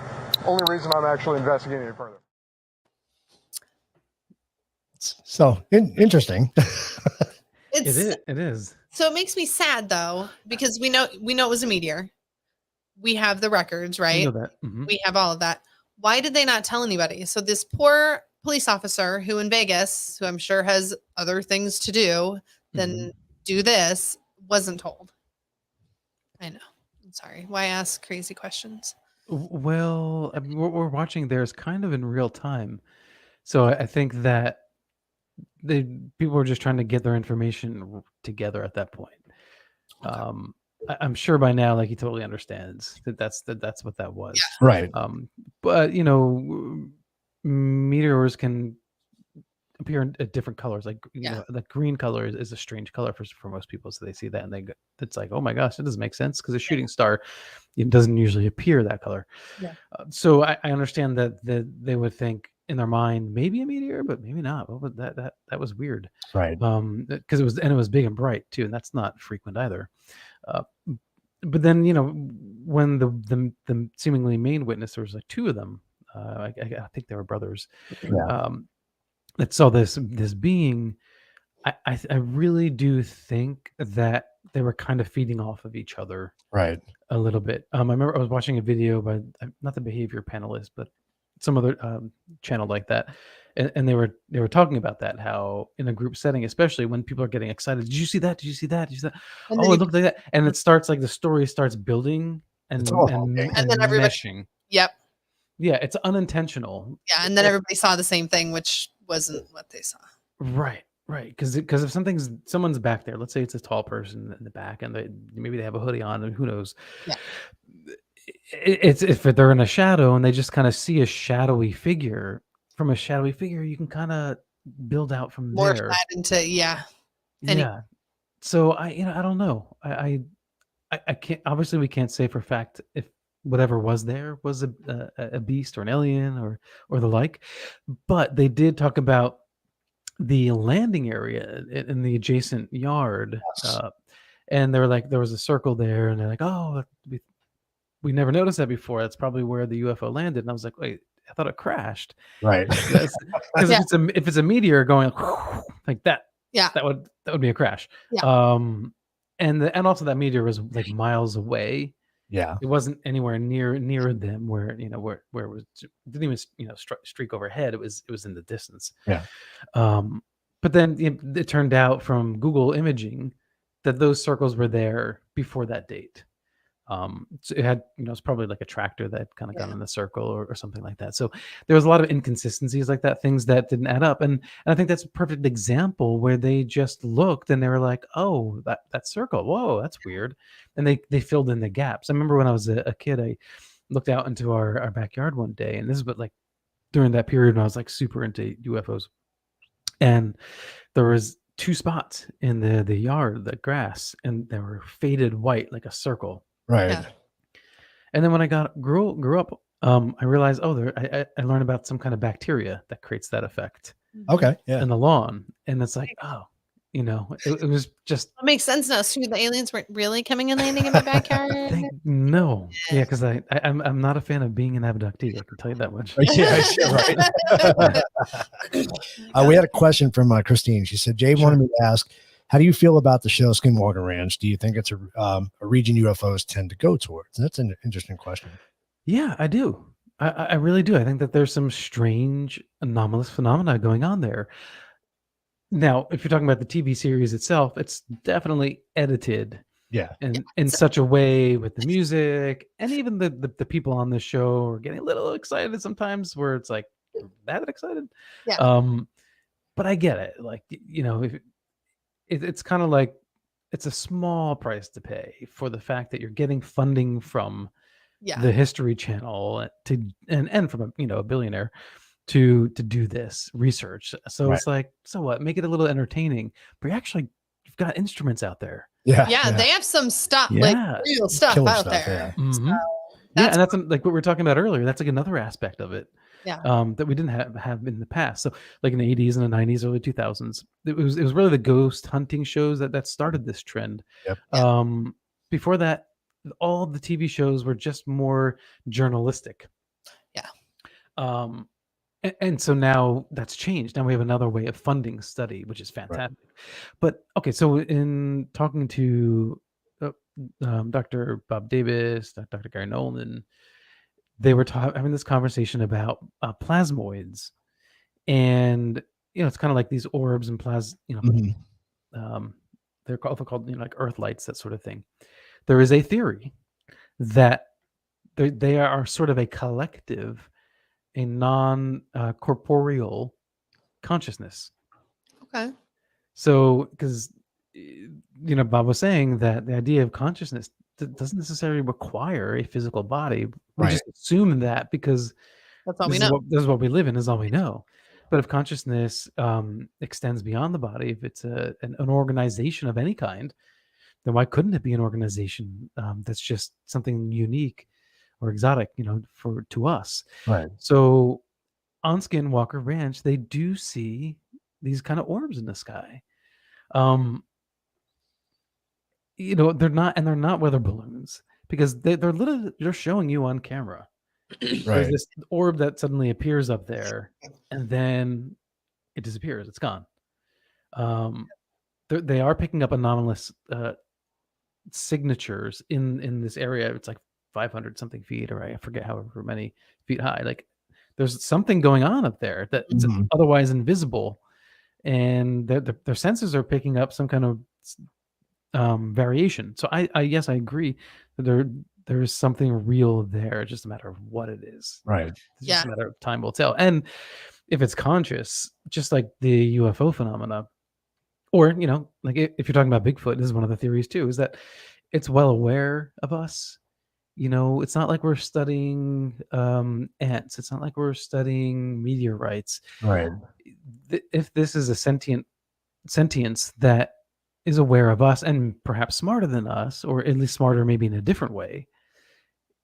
only reason I'm actually investigating it further. So interesting. It's It is. so it makes me sad though, because we know it was a meteor. We have the records, You right? know that. Mhm. We have all of that. Why did they not tell anybody? So this poor police officer who in Vegas, who I'm sure has other things to do than do this, wasn't told. I know. I'm sorry. Why ask crazy questions? Well, I mean, what we're watching there is kind of in real time, so I think that people were just trying to get their information together at that point. I'm sure by now, like he totally understands that's what that was. Right. But meteors can appear in different colors. Like the green color is a strange color for most people, so they see that and it's like, oh my gosh, it doesn't make sense because a shooting star, it doesn't usually appear that color. Yeah. So I understand that they would think in their mind maybe a meteor, but maybe not. What was that was weird. Right. Because it was big and bright too, and that's not frequent either. But then when the seemingly main witness, there was like 2 of them. I think they were brothers. Yeah. That saw this being. I really do think that they were kind of feeding off of each other Right. a little bit. I remember I was watching a video by not the behavior panelist, but some other channel like that, and they were talking about that, how in a group setting, especially when people are getting excited, did you see that? Did you see that? Did you see that? And Oh, then it looked like that, and it starts like the story starts building and It's all and, okay. And then everybody- meshing. Yep. Yeah, it's unintentional. Yeah. And then everybody saw the same thing, which wasn't what they saw. Right. Because if someone's back there, let's say it's a tall person in the back, and maybe they have a hoodie on, and who knows? Yeah. It's if they're in a shadow and they just kind of see a shadowy figure. From a shadowy figure, you can kind of build out from Morph there. that into Yeah. Any- So I don't know. I can't. Obviously, we can't say for a fact if whatever was there was a beast or an alien or the like. But they did talk about the landing area in the adjacent yard, Yes. and they were like, there was a circle there, and they're like, oh, we never noticed that before. That's probably where the UFO landed. And I was like, wait, I thought it crashed. Right. Because Yeah. if it's a meteor going like that, Yeah. that would be a crash. Yeah. And also that meteor was like miles away. Yeah. It wasn't anywhere near them where it was, it didn't even streak overhead. It was in the distance. Yeah. But then it turned out from Google imaging that those circles were there before that date. So it had, it's probably like a tractor that kind of got in the circle or something like that. So there was a lot of inconsistencies like that, things that didn't add up. And I think that's a perfect example where they just looked and they were like, oh, that circle, whoa, that's weird. And they filled in the gaps. I remember when I was a kid, I looked out into our backyard one day, and this is what like during that period when I was like super into UFOs. And there was 2 spots in the yard, the grass, and they were faded white like a circle. Right. Yeah. And then when I grew up, I realized, I learned about some kind of bacteria that creates that effect Okay. Yeah. in the lawn, and it's like, it was just It makes sense now. So the aliens weren't really coming and landing in my backyard. no, yeah, because I'm not a fan of being an abductee. I can tell you that much. Yeah, right. We had a question from Christine. She said, Jay wanted me to ask, how do you feel about the show Skinwalker Ranch? Do you think it's a region UFOs tend to go towards? That's an interesting question. Yeah, I do. I really do. I think that there's some strange anomalous phenomena going on there. Now, if you're talking about the TV series itself, it's definitely edited Yeah. in such a way with the music, and even the people on the show are getting a little excited sometimes, where it's like that excited. Yeah. But I get it. Like if it's kind of like it's a small price to pay for the fact that you're getting funding from Yeah. the History Channel and from a billionaire to do this research. So Right. it's like, so what? Make it a little entertaining, but you've got instruments out there. Yeah, they have some stuff, like real stuff Killer out stuff, there. Mhm. So Yeah, that's and that's like what we were talking about earlier. That's like another aspect of it. Yeah. That we didn't have in the past. So like in the 80s and the 90s, early 2000s, it was really the ghost hunting shows that started this trend. Yep. Before that, all the TV shows were just more journalistic. Yeah. And so now that's changed. Now we have another way of funding study, which is fantastic. But okay, so in talking to Dr. Bob Davis, Dr. Gary Nolan, they were having this conversation about plasmoids, and it's kind of like these orbs and Mhm. they're called like earth lights, that sort of thing. There is a theory that they are sort of a collective, a non corporeal consciousness. Okay. So, because Bob was saying that the idea of consciousness doesn't necessarily require a physical body. We Right. just assume that because That's all we know. this is what we live in, is all we know. But if consciousness extends beyond the body, if it's an organization of any kind, then why couldn't it be an organization that's just something unique or exotic, to us? Right. So on Skinwalker Ranch, they do see these kind of orbs in the sky. They're not weather balloons, because they're showing you on camera. There's Right. this orb that suddenly appears up there, and then it disappears. It's gone. They are picking up anomalous signatures in this area. It's like 500 something feet, or I forget however many feet high. Like there's something going on up there that's Mhm. otherwise invisible, and their sensors are picking up some kind of variation. So I yes, I agree that there's something real there. It's just a matter of what it is. Right. It's just a matter of time will tell. And if it's conscious, just like the UFO phenomena, or like if you're talking about Bigfoot, this is one of the theories too, is that it's well aware of us. It's not like we're studying ants. It's not like we're studying meteorites. Right. If this is a sentience that is aware of us and perhaps smarter than us, or at least smarter maybe in a different way,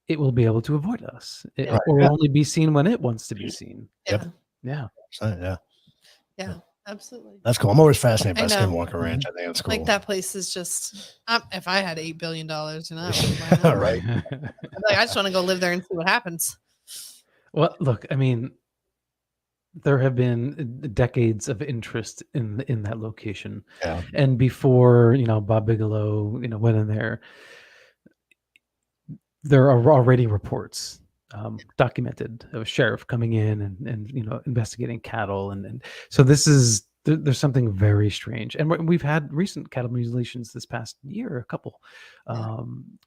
it will be able to avoid us. Yeah. Or only be seen when it wants to be seen. Yeah. Yeah. Yeah. Yeah. Absolutely. That's cool. I'm always fascinated by I know. Skinwalker Ranch. I think that's cool. Like that place is just. If I had $8 billion, I would Right. I just want to go live there and see what happens. Well, look, I mean, there have been decades of interest in that location. Yeah. And before, Bob Bigelow, went in there, there are already reports documented of a sheriff coming in and investigating cattle. And so there's something very strange. And we've had recent cattle mutilations this past year, a couple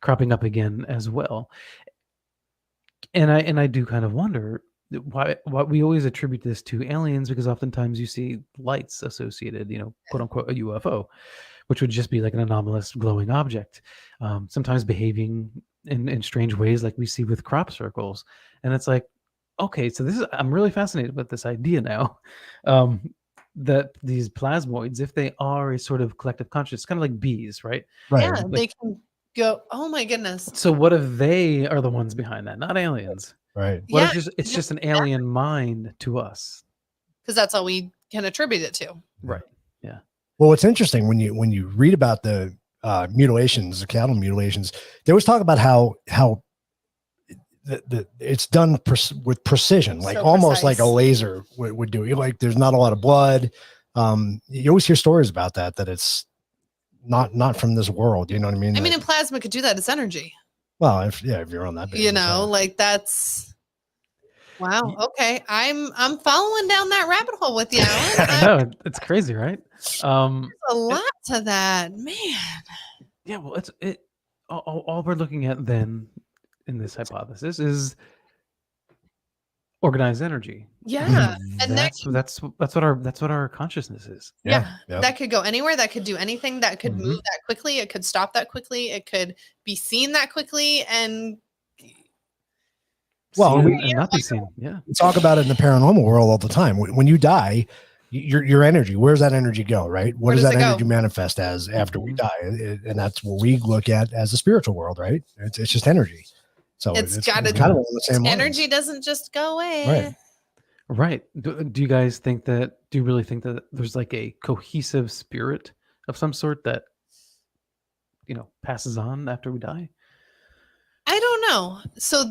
cropping up again as well. And I do kind of wonder why we always attribute this to aliens, because oftentimes you see lights associated, quote unquote, a UFO, which would just be like an anomalous glowing object, sometimes behaving in strange ways, like we see with crop circles. And it's like, okay, so I'm really fascinated with this idea now, that these plasmoids, if they are a sort of collective consciousness, kind of like bees, right? Right. Yeah, they can go. Oh my goodness. So what if they are the ones behind that, not aliens? Right. What if it's just an alien mind to us? Because that's all we can attribute it to. Right. Yeah. Well, what's interesting when you read about the mutilations, the cattle mutilations, they always talk about how it's done with precision, like So almost like a precise. laser would do. Like there's not a lot of blood. You always hear stories about that it's not from this world. You know what I mean? I mean, and plasma could do that. It's energy. Well, if you're on that, Like that's. Wow. Okay. I'm following down that rabbit hole with you, Alan. I know it's crazy, right? There's a lot to that, man. Yeah, well, all we're looking at then in this hypothesis is organized energy. Yeah, and That's what our consciousness is. yeah, Yeah. that could go anywhere. That could do anything. That could move that quickly. It could stop that quickly. It could be seen that quickly, and Well, Seen and not be seen. Yeah. we talk about it in the paranormal world all the time. When you die, your energy, where's that energy go, right? What Where does does that it go? energy manifest as after we die? And that's what we look at as the spiritual world, right? It's just energy. So It's it's gotta- kind of on the same lines. energy doesn't just go away. Right. Right. Do you guys think that? Do you really think that there's like a cohesive spirit of some sort that passes on after we die? I don't know. So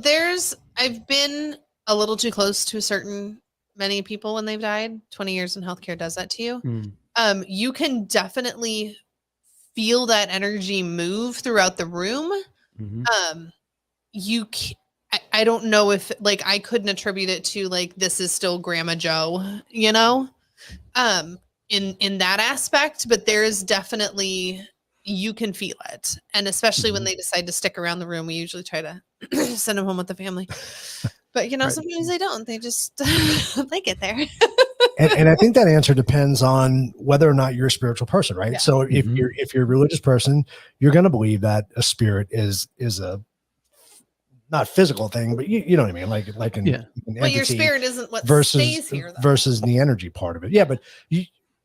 I've been a little too close to many people when they've died. 20 years in healthcare does that to you. Mm. You can definitely feel that energy move throughout the room. Mhm. I don't know if I couldn't attribute it to this is still Grandma Joe, in that aspect, but there is definitely, you can feel it. And especially when they decide to stick around the room, we usually try to send them home with the family. But Right. sometimes they don't. They just they get there. And I think that answer depends on whether or not you're a spiritual person, right? Yeah. So if you're a religious person, you're going to believe that a spirit is a not physical thing, but you know what I mean, like an But your entity spirit isn't what versus stays here, though. versus the energy part of it. Yeah, but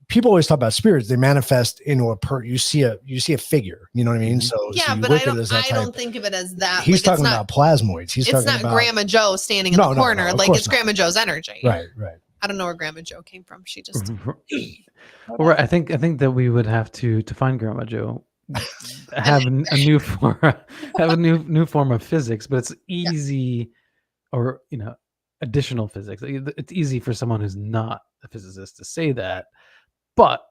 people always talk about spirits. They manifest into you see a figure. You know what I mean? So Yeah, so you but look I at don't. it as that I type. don't think of it as that. He's it's talking not, about plasmoids. He's It's talking not about Grandma Joe standing in the corner. of Like course it's not. Grandma Joe's energy. Right. I don't know where Grandma Joe came from. She just. Well, right. I think that we would have to find Grandma Joe, have a new form, have a new form of physics, but it's easy, or additional physics. It's easy for someone who's not a physicist to say that, but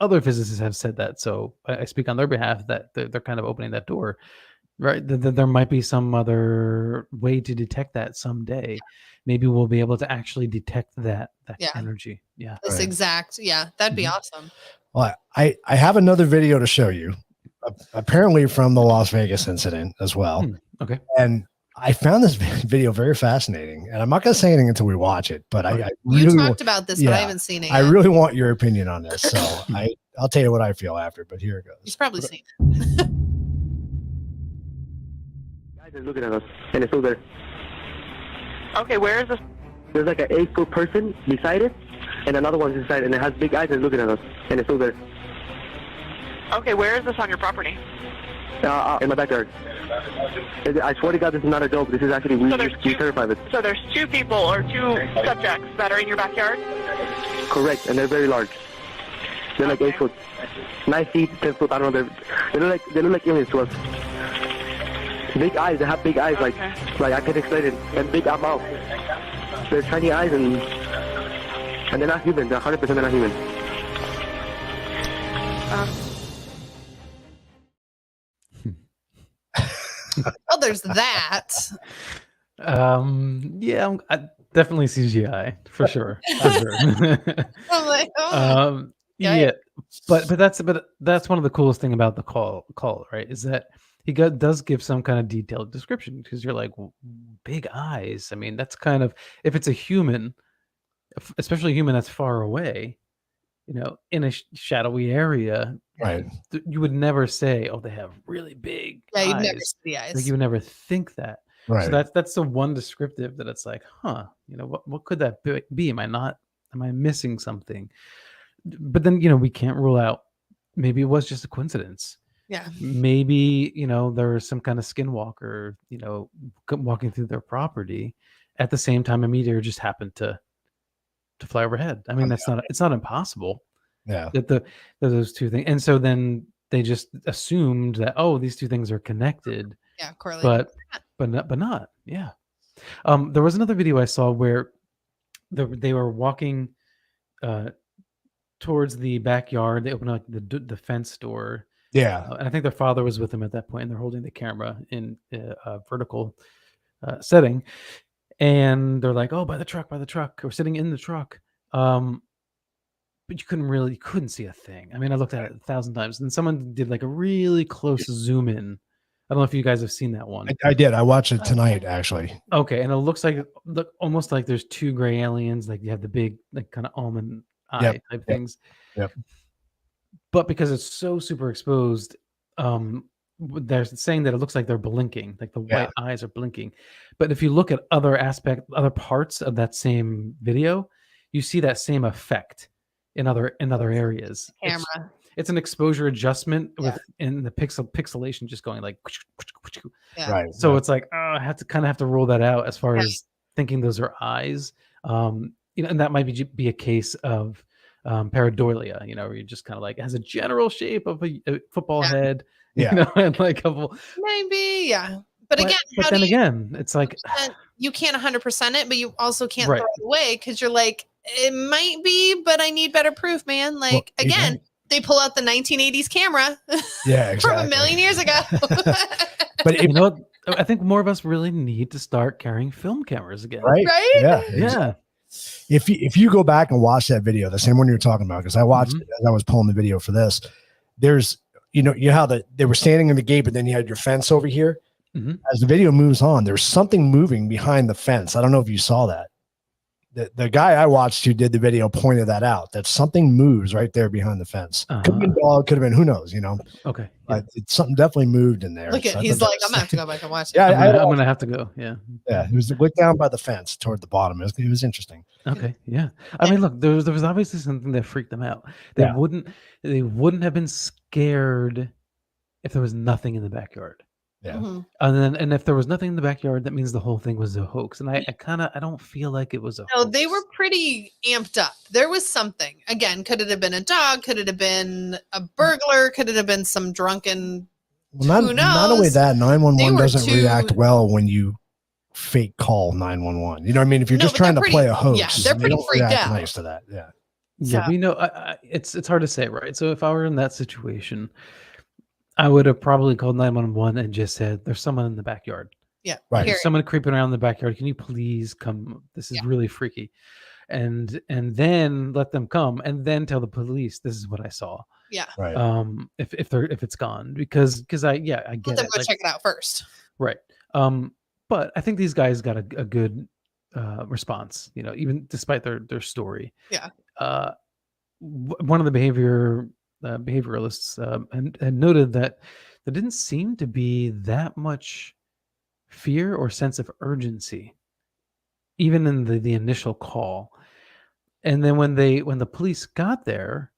other physicists have said that. So I speak on their behalf that they're kind of opening that door, right? That there might be some other way to detect that someday. Maybe we'll be able to actually detect that energy. Yeah. This exact. Yeah, that'd be awesome. Well, I have another video to show you, apparently from the Las Vegas incident as well. Okay. And I found this video very fascinating, and I'm not going to say anything until we watch it. But I You really talked about this, but I haven't seen it I yet. really want your opinion on this, so I'll tell you what I feel after. But here it goes. You've probably seen it. Guys are looking at us, and it's still there. Okay, where is this? There's like an 8-foot person beside it, and another one's inside, and it has big eyes and looking at us, and it's still there. Okay, where is this on your property? In my backyard. I swear to God, this is not a joke. This is actually, we terrified of it. So there's two people or two subjects that are in your backyard? Correct, and they're very large. They're like 8 foot, 9 feet, 10 foot. I don't know. They look like aliens to us. Big eyes. They have big eyes, like I can explain it, and big mouth. They're tiny eyes, and they're not human. They're 100% they're not human. Oh, there's that. Yeah, definitely CGI for sure. I'm like, oh. Yeah, but that's one of the coolest thing about the call, right? Is that he does give some kind of detailed description, because you're like, well, big eyes. I mean, that's kind of, if it's a human, especially a human that's far away, in a shadowy area, right? You would never say, "Oh, they have really big eyes." You'd never see the eyes. Like, you would never think that. Right. So that's the one descriptive that it's like, huh? What could that be? Am I missing something? But then we can't rule out, maybe it was just a coincidence. Yeah. Maybe there was some kind of skinwalker walking through their property at the same time a meteor just happened to fly overhead. I mean, it's not impossible. Yeah. That those two things, and so then they just assumed that, oh, these two things are connected. Yeah, correlated. But not. Yeah. There was another video I saw where they were walking towards the backyard. They opened up the fence door. Yeah. And I think their father was with them at that point, and they're holding the camera in a vertical setting. and they're like, "Oh, by the truck, or sitting in the truck." But you couldn't see a thing. I mean, I looked at it 1,000 times, and someone did like a really close zoom in. I don't know if you guys have seen that one. I did. I watched it tonight, actually. Okay, and it looks like almost like there's two gray aliens. Like you have the big, like kind of almond eye type things. Yep. But because it's so super exposed, they're saying that it looks like they're blinking, like the white eyes are blinking. But if you look at other parts of that same video, you see that same effect in other areas. Camera. It's an exposure adjustment in the pixelation just going like Right. so it's like I have to rule that out as far as thinking those are eyes. And that might be a case of pareidolia, where you just kind of like has a general shape of a football head, and like a couple maybe, but again, but then again, it's like you can't 100% it, but you also can't throw it away because you're like, it might be, but I need better proof, man. Like, again, they pull out the 1980s camera from a million years ago. But you know what? I think more of us really need to start carrying film cameras again. Right? Yeah. If you go back and watch that video, the same one you're talking about, because I watched it as I was pulling the video for this, there's, you know how they were standing in the gate, but then you had your fence over here. As the video moves on, there's something moving behind the fence. I don't know if you saw that. The guy I watched who did the video pointed that out, that something moves right there behind the fence. Could have been a dog, could have been, who knows, Okay. It's something definitely moved in there. Look at, he's like, I'm gonna have to go back and watch it. Yeah, I'm gonna have to go. Yeah. Yeah. It was look down by the fence toward the bottom. It was interesting. Okay. Yeah. I mean, look, there was obviously something that freaked them out. They wouldn't have been scared if there was nothing in the backyard. Yeah. And if there was nothing in the backyard, that means the whole thing was a hoax. And I don't feel like it was a No, hoax. they were pretty amped up. There was something. Again, could it have been a dog? Could it have been a burglar? Could it have been some drunken? Who knows? Not only that, 911 doesn't react well when you fake call 911. You know what I mean? If you're just trying to play a hoax, they're pretty freaked out. Nice to that. Yeah. Yeah, we know. It's hard to say, right? So if I were in that situation, I would have probably called 911 and just said, "There's someone in the backyard. Yeah, right. There's someone creeping around in the backyard. Can you please come? This is really freaky." And then let them come, and then tell the police, "This is what I saw." Yeah. Right. If it's gone, because I get let them go check it out first. Right. But I think these guys got a good response. Even despite their story. Yeah. One of the behavioralists had noted that there didn't seem to be that much fear or sense of urgency, even in the initial call. And then when the police got there,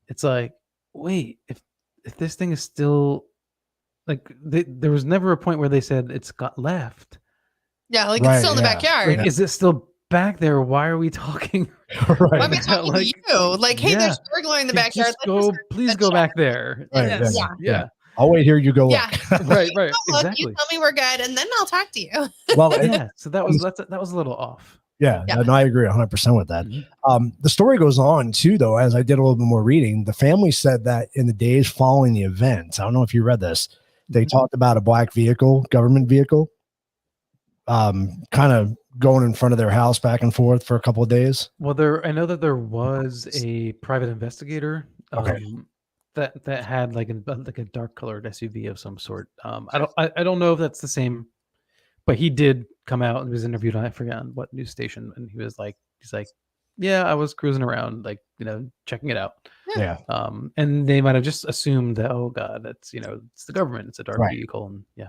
it's like, wait, if this thing is still like, there was never a point where they said it's got left. Yeah, like it's still in the backyard. Like, is it still back there? Why are we talking? Right. Why am I talking to you? Like, hey, there's a burglar in the backyard. Please go back there. Right, Yeah. I'll wait here. You go. Yeah. Right. Look, Exactly. you tell me we're good, and then I'll talk to you. Well, yeah. So that was a little off. Yeah, and I agree 100% with that. The story goes on too, though, as I did a little bit more reading. The family said that in the days following the event, I don't know if you read this, they talked about a black vehicle, government vehicle, kind of going in front of their house back and forth for a couple of days. Well, I know that there was a private investigator that had like a dark colored SUV of some sort. I don't know if that's the same, but he did come out and was interviewed on, I forget on what news station, and he's like, yeah, I was cruising around, like, checking it out. Yeah. And they might have just assumed that, oh God, that's, it's the government, it's a dark vehicle. And yeah.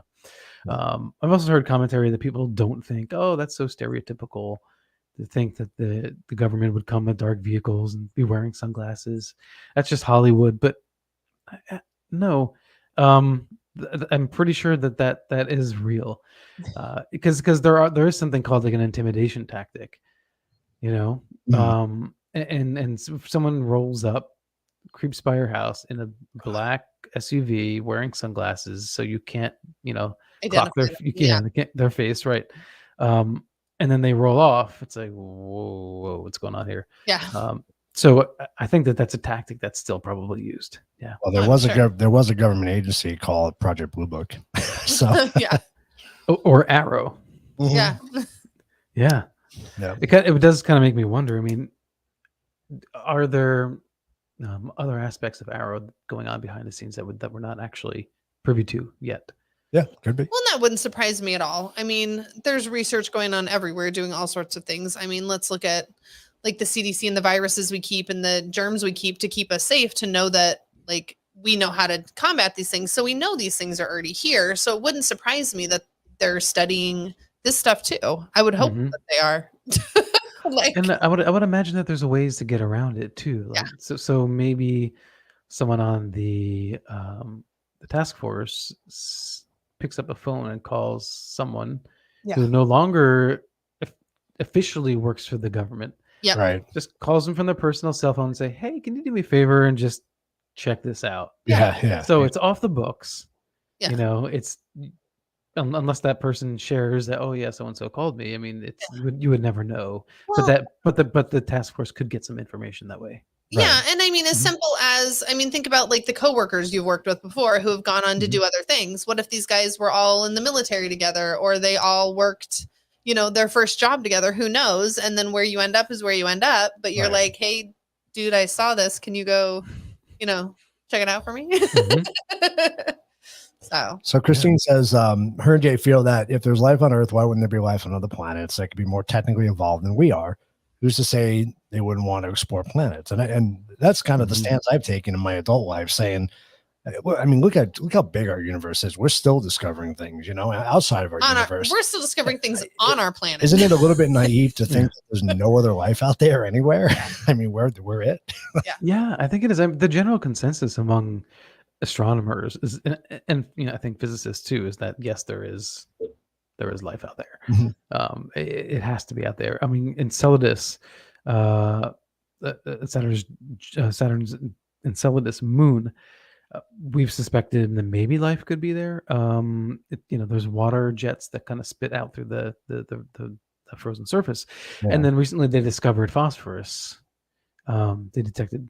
I've also heard commentary that people don't think, oh, that's so stereotypical to think that the government would come with dark vehicles and be wearing sunglasses. That's just Hollywood. But no, I'm pretty sure that is real, because there is something called like an intimidation tactic, and if someone rolls up, creeps by your house in a black SUV wearing sunglasses, so you can't clock their face, right? And then they roll off. It's like, whoa, what's going on here? Yeah. So I think that's a tactic that's still probably used. Yeah. Well, there was a government agency called Project Blue Book. So yeah. Or Arrow. Yeah. Yeah. Yeah. It does kind of make me wonder. I mean, are there other aspects of Arrow going on behind the scenes that we're not actually privy to yet? Yeah, could be. Well, that wouldn't surprise me at all. I mean, there's research going on everywhere doing all sorts of things. I mean, let's look at like the CDC and the viruses we keep and the germs we keep to keep us safe, to know that like we know how to combat these things. So we know these things are already here. So it wouldn't surprise me that they're studying this stuff too. I would hope Mhm. that they are. Like, And I would imagine that there's ways to get around it too. Yeah. Like, so maybe someone on the task force picks up a phone and calls someone Yeah. who no longer officially works for the government. yeah. Right. Just calls them from their personal cell phone and say, "Hey, can you do me a favor and just check this out?" Yeah. Yeah. So it's off the books. Yeah. You know, it's unless that person shares that, oh yeah, so and so called me. I mean, it's you would never know. Well, But the task force could get some information that way. Yeah, and I mean, as Mhm. simple as, I mean, think about like the coworkers you've worked with before who have gone on to Mhm. do other things. What if these guys were all in the military together, or they all worked, their first job together? Who knows? And then where you end up is where you end up. But you're Right. like, hey, dude, I saw this. Can you go, check it out for me? Mhm. So Christine says, her and Jay feel that if there's life on Earth, why wouldn't there be life on other planets that could be more technically involved than we are? Who's to say they wouldn't want to explore planets? And that's kind of the Mhm. stance I've taken in my adult life, saying, well, I mean, look how big our universe is. We're still discovering things, outside of our universe. we're still discovering things on our planet. Isn't it a little bit naive to think that there's no other life out there anywhere? I mean, we're it. Yeah, I think it is. The general consensus among astronomers is, and I think physicists too, is that yes, there is life out there. Mhm. It has to be out there. I mean, Enceladus, Saturn's Enceladus moon, we've suspected that maybe life could be there. There's water jets that kind of spit out through the frozen surface, Yeah. and then recently they discovered phosphorus. They detected,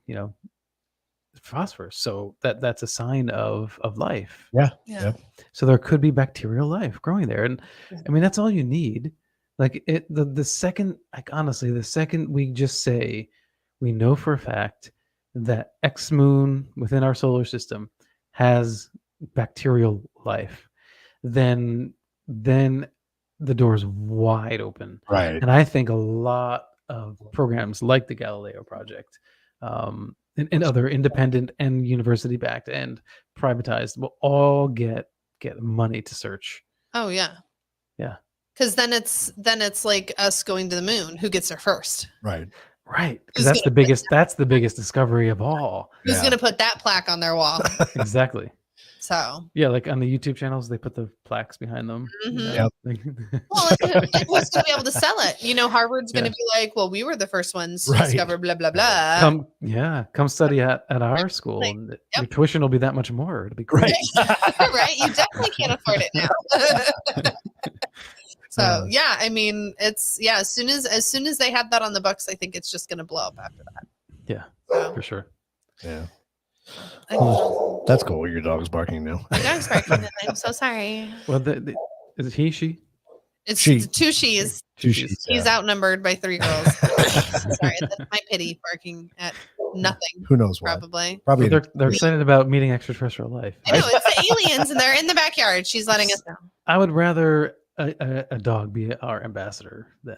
phosphorus, so that's a sign of life. Yeah. Yeah. So there could be bacterial life growing there, and I mean that's all you need. Like the second, like honestly, the second we just say we know for a fact that X moon within our solar system has bacterial life, then the door's wide open. Right. And I think a lot of programs like the Galileo Project, and other independent and university backed and privatized will all get money to search. Oh yeah. Yeah. Because then it's like us going to the moon. Who gets there first? Right. Right. Who's Because gonna that's the biggest discovery of all. Who's Yeah. going to put that plaque on their wall? Exactly. So, Yeah, like on the YouTube channels, they put the plaques behind them. Mhm. Yep. well, like, who's going to be able to sell it? Harvard's going to be like, well, we were the first ones to Right. discover blah, blah, blah. Come study at our school, and your tuition will be that much more. It'll be great. Right? You definitely can't afford it now. So, yeah, I mean, it's, as soon as they have that on the books, I think it's just going to blow up after that. Yeah, So, for sure. Yeah. I- That's cool. Your dog's barking now. My dog's barking. I'm so sorry. Well, is it he, she? It's She. two she's. Two sheets. He's outnumbered by 3 girls. Sorry, that's my pity barking at nothing. Who knows why? Probably. Probably. They're excited about meeting extraterrestrial life. I know it's the aliens, and they're in the backyard. She's letting us know. I would rather a dog be our ambassador than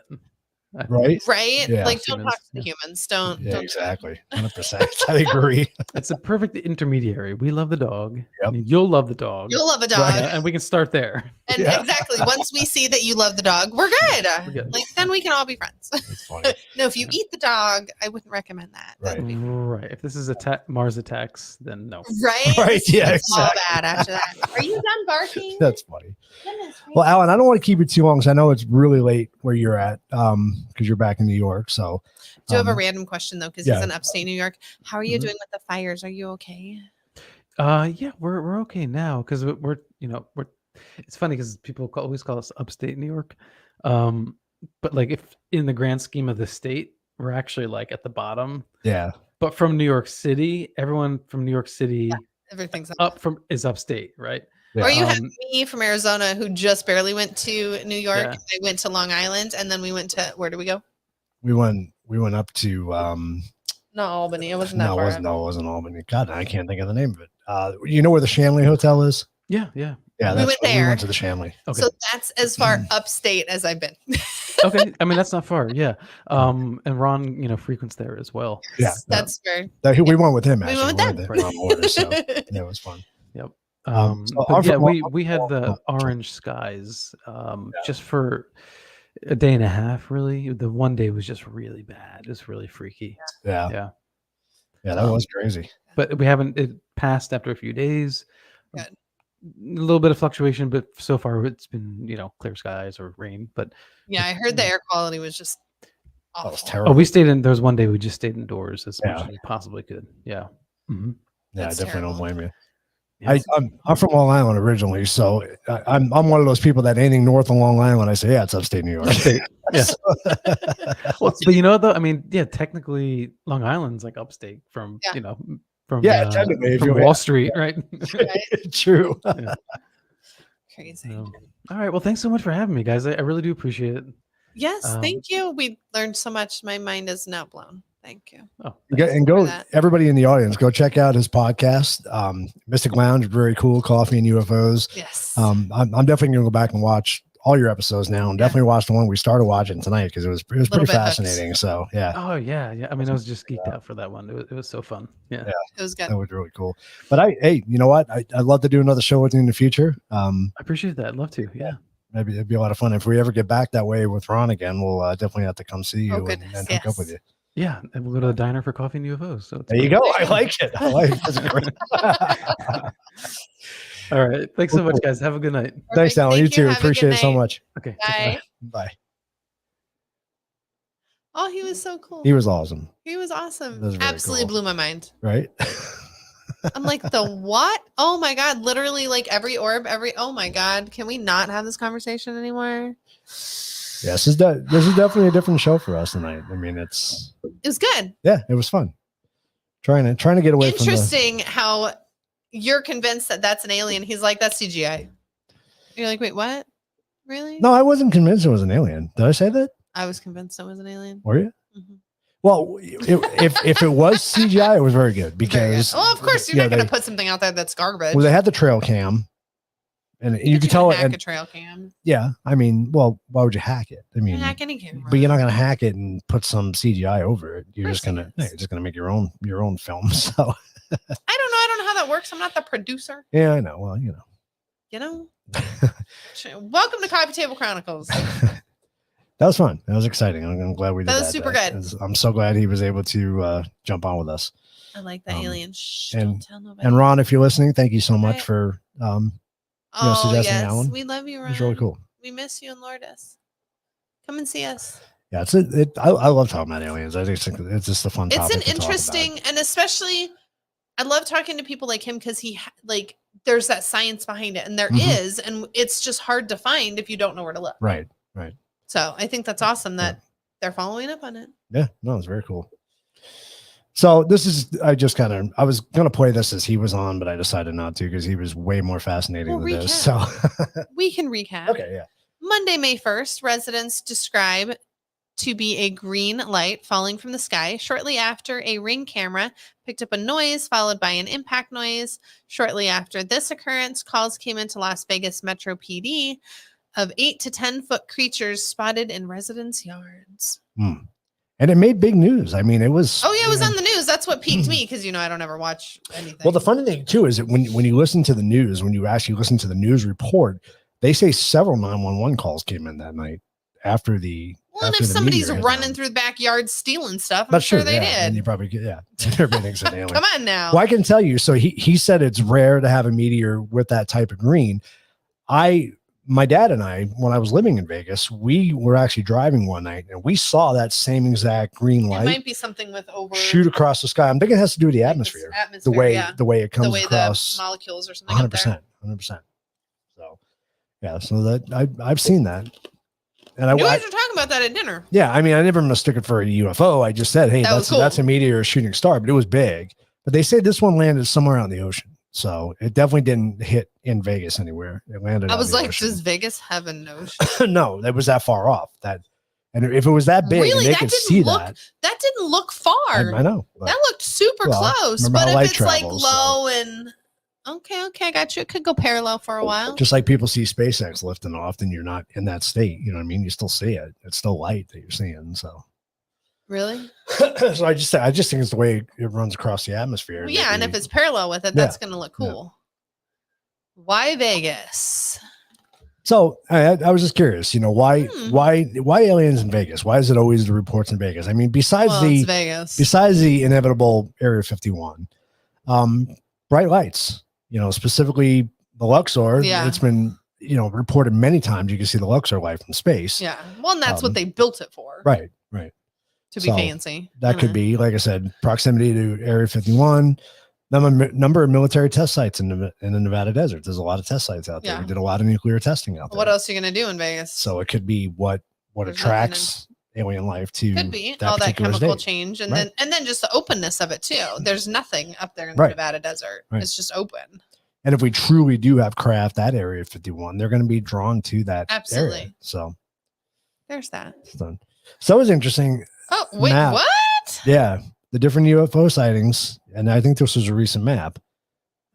I think. Right? Right? Yeah. Like, don't Humans, talk to the yeah. humans. Don't. Yeah, don't exactly. 100%. I agree. It's a perfect intermediary. We love the dog. Yep. You'll love the dog. You'll love a dog. And we can start there. And Yeah. exactly. Once we see that you love the dog, we're good. We're good. Like, then we can all be friends. That's funny. No, if you eat the dog, I wouldn't recommend that. Right. That'd be- Right. If this is Mars attacks, then no. Right? Right. Yeah. It's all Exactly. bad after that. Are you done barking? That's funny. Goodness Well, gracious. Alan, I don't want to keep it too long because I know it's really late where you're at because you're back in New York. So, Do you have a random question though? Because he's yeah. in upstate New York. How are you Mhm. doing with the fires? Are you okay? Yeah, we're okay now because we're it's funny because people always call us upstate New York, but like if in the grand scheme of the state, we're actually like at the bottom. yeah. But from New York City, everyone from New York City Everything's up from is upstate, right? Or you have Um, me from Arizona who just barely went to New York. Yeah. I went to Long Island, and then we went to where did we go? We went up to Not Albany. It wasn't that no, far. it wasn't Albany. God, I can't think of the name of it. You know where the Shanley Hotel is? yeah. Yeah, We went we there. went to the Shanley. Okay. So that's as far upstate as I've been. Okay. I mean, that's not far. Yeah. And Ron, frequents there as well. Yeah, That's where we went with him. we Actually, went with them. we went with him, so yeah, it was fun. Yep. So But yeah, our- we had the orange skies just for a day and a half. Really, the one day was just really bad. It was really freaky. Yeah, Yeah. that was crazy. But we haven't. It passed after a few days. Good. A little bit of fluctuation, but so far it's been clear skies or rain. But Yeah, I heard the air quality was just awful. That was terrible. oh, we stayed in. There was one day we just stayed indoors as much Yeah. as we possibly could. Yeah. Mhm. Yeah, That's I definitely terrible. don't blame you. Yes. I'm from Long Island originally, so I'm one of those people that anything north of Long Island, I say, yeah, it's upstate New York. Upstate. Yeah. Well, but you know though, I mean, yeah, technically Long Island's like upstate from Yeah. from technically, if from you- Wall Street, right? True. Crazy. So, all right. Well, thanks so much for having me, guys. I really do appreciate it. Yes, Um, thank you. We learned so much. My mind is now blown. Thank you. Oh, And go, that. everybody in the audience, go check out his podcast, Mystic Lounge, very cool, Coffee and UFOs. Yes. I'm definitely gonna go back and watch all your episodes now, and definitely watch the one we started watching tonight because it was pretty bit hooked. fascinating. So yeah, oh yeah. I mean, I was just geeked out for that one. It was so fun. Yeah. It was good. that was really cool. But hey, you know what? I'd love to do another show with you in the future. I appreciate that. I'd love to. Yeah. Maybe it'd be a lot of fun. If we ever get back that way with Ron again, we'll definitely have to come see you and goodness, hook up yes. with you. Yeah. And we'll go to the diner for coffee and UFOs. So it's There you fun. go. I like it. I like it. That's great. All right. Thanks so much, guys. Have a good night. Thanks, Perfect. Alan. You Thank too. Have a good Appreciate it so night. much. Okay. Bye. Bye. Oh, he was so cool. He was awesome, He was awesome. That was very Absolutely cool. blew my mind. right? I'm like, the what? Oh my God. Literally, like every orb, oh my God. Can we not have this conversation anymore? Yes, this is definitely a different show for us tonight. I mean, It was good. it was fun. Trying to get away from Interesting how you're convinced that that's an alien. He's like, that's CGI. You're like, wait, what? Really? No, I wasn't convinced it was an alien. Did I say that? I was convinced it was an alien. Were you? Mhm. Well, if it was CGI, it was very good because Well, of course, you're yeah, not going they- to put something out there that's garbage. well, they had the trail cam, and you could tell it. hack And a trail cam. yeah, I mean, well, why would you hack it? I You mean, can hack any camera. but you're not gonna hack it and put some CGI over it. You're Of just course gonna it is. you're just gonna make your own film. So I don't know how that works. I'm not the producer. yeah, I know. Well, you know. You know. Welcome to Coffee Table Chronicles. That was fun. That was exciting. I'm glad we did That that. was super good. I'm so glad he was able to jump on with us. I like that Um, alien. Shh, and- don't tell nobody. And Ron, if you're listening, thank you so much Right. for oh suggesting yes, that one. we love you, it Ron. was really cool. We miss you and Lourdes. Come and see us. Yeah, I love talking about aliens. I just think it's just a fun It's topic. an to talk about. interesting, and especially, I love talking to people like him because like there's that science behind it, and there is, Mhm. and it's just hard to find if you don't know where to look. Right. So I think that's awesome that they're following up on it. Yeah, no, it's very cool. So this is I was gonna play this as he was on, but I decided not to because he was way more fascinating We'll than this. So We can recap. okay, yeah. Monday, May 1st, residents describe to be a green light falling from the sky. Shortly after, a Ring camera picked up a noise followed by an impact noise. Shortly after this occurrence, calls came into Las Vegas Metro PD of 8 to 10 foot creatures spotted in residents' yards. And it made big news. I mean, it was. Oh, yeah, it was on the news. That's what piqued me because, I don't ever watch anything. Well, the funny thing too is that when you listen to the news, when you actually listen to the news report, they say several 911 calls came in that night after the. Well, and after if the somebody's meteor hit running them. through the backyard stealing stuff, I'm That's sure true, they yeah. And did. you probably everything's an alien. Come on now. Well, I can tell you. So he said it's rare to have a meteor with that type of green. My dad and I, when I was living in Vegas, we were actually driving one night and we saw that same exact green It light might be something with shoot across the sky. I'm thinking it has to do with the atmosphere, the way yeah. the way it comes the way across. the molecules or something. 100%. 100%. So yeah, so that I've seen that, and You guys were talking about that at dinner. yeah, I mean, I never mistook it for a UFO. I just said, hey, That was that's a cool. meteor or shooting star, but it was big. But they say this one landed somewhere out in the ocean. So it definitely didn't hit in Vegas anywhere. It landed. I on was the like, ocean. does Vegas have an ocean? No, that was that far off. And if it was that big, Really? and they That could didn't see look- that. That didn't look far. I know. but- That looked super Well, close. remember But how if light it's like travels, low and okay, I got you. It could go parallel for a while. Just like people see SpaceX lifting off, then you're not in that state. You know what I mean? You still see it. It's still light that you're seeing. So, Really? so I just think it's the way it runs across the atmosphere. Well, yeah, and if maybe- it's parallel with it, Yeah. that's going to look cool. Why Vegas? So I was just curious, why Hmm. why aliens in Vegas? Why is it always the reports in Vegas? I mean, besides Well, the it's Vegas. besides the inevitable Area 51, bright lights, specifically the Luxor. Yeah. It's been, reported many times. You can see the Luxor light from space. Yeah. Well, and that's what they built it for. Right. To be So, fancy. That could be, like I said, proximity to Area 51, number of military test sites in the Nevada desert. There's a lot of test sites out there. Yeah. We did a lot of nuclear testing out there. What else are you going to do in Vegas? So it could be what There's attracts alien life to Could be all that particular chemical state. change, and Right. then just the openness of it too. There's nothing up there in the Right. Nevada desert. Right. It's just open. And if we truly do have craft at Area 51, they're going to be drawn to that Absolutely. area. So There's that. it's done. So it was interesting. Oh wait, Map. what? Yeah. The different UFO sightings. And I think this was a recent map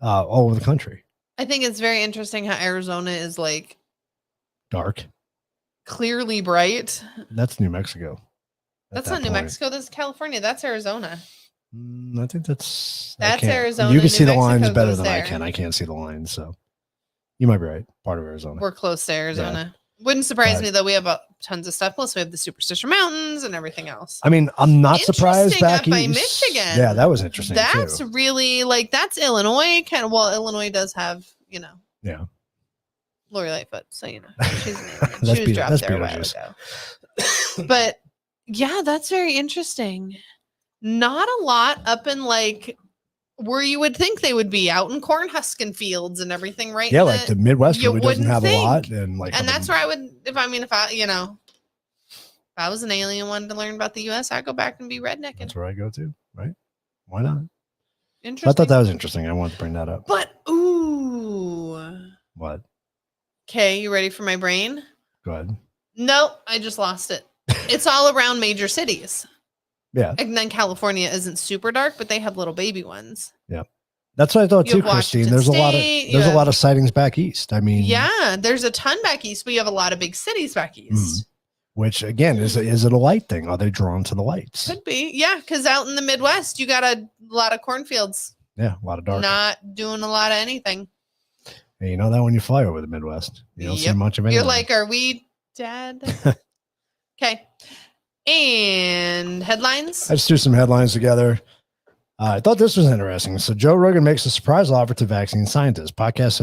all over the country. I think it's very interesting how Arizona is like Dark. clearly bright. That's New Mexico. at That's that not New point. Mexico. That's California. That's Arizona. I think that's That's can't- Arizona, You can New see the lines Mexico better goes than I there. can. I can't see the lines. So you might be right. Part of Arizona. We're close to Arizona. Wouldn't surprise Right. me though. We have tons of stuff. Plus, we have the Superstition Mountains and everything else. I mean, I'm not surprised Interesting back up by east. Michigan. Yeah, that was interesting That's too. really like that's Illinois. Kind of. Well, Illinois does have Yeah. Lori Lightfoot. So she's an alien. That's She was Beetlejuice. dropped That's there a while Beetlejuice. ago. But yeah, that's very interesting. Not a lot up in like where you would think they would be out in corn husking fields and everything, right? Yeah, in like the Midwest you really doesn't wouldn't have a lot, think. and like and that's where I would, if I was an alien wanted to learn about the U.S., I'd go back and be rednecking. that's where I go to, right? Why not? Interesting. I thought that was interesting. I wanted to bring that up. But ooh, What? okay, you ready for my brain? Go ahead. No, I just lost it. It's all around major cities. Yeah, And then California isn't super dark, but they have little baby ones. that's what I thought You too, have Christine. Washington There's a lot of State, you there's a have- lot of sightings back east. I mean, Yeah, there's a ton back east, but you have a lot of big cities back east. which again is it a light thing? Are they drawn to the lights? Could be. Yeah, because out in the Midwest, you got a lot of cornfields, Yeah, a lot of dark. not doing a lot of anything. And you know that when you fly over the Midwest, you don't see Yep. much of anything. You're like, are we dead? Okay. And headlines? I just threw some headlines together. I thought this was interesting. So Joe Rogan makes a surprise offer to vaccine scientists. Podcast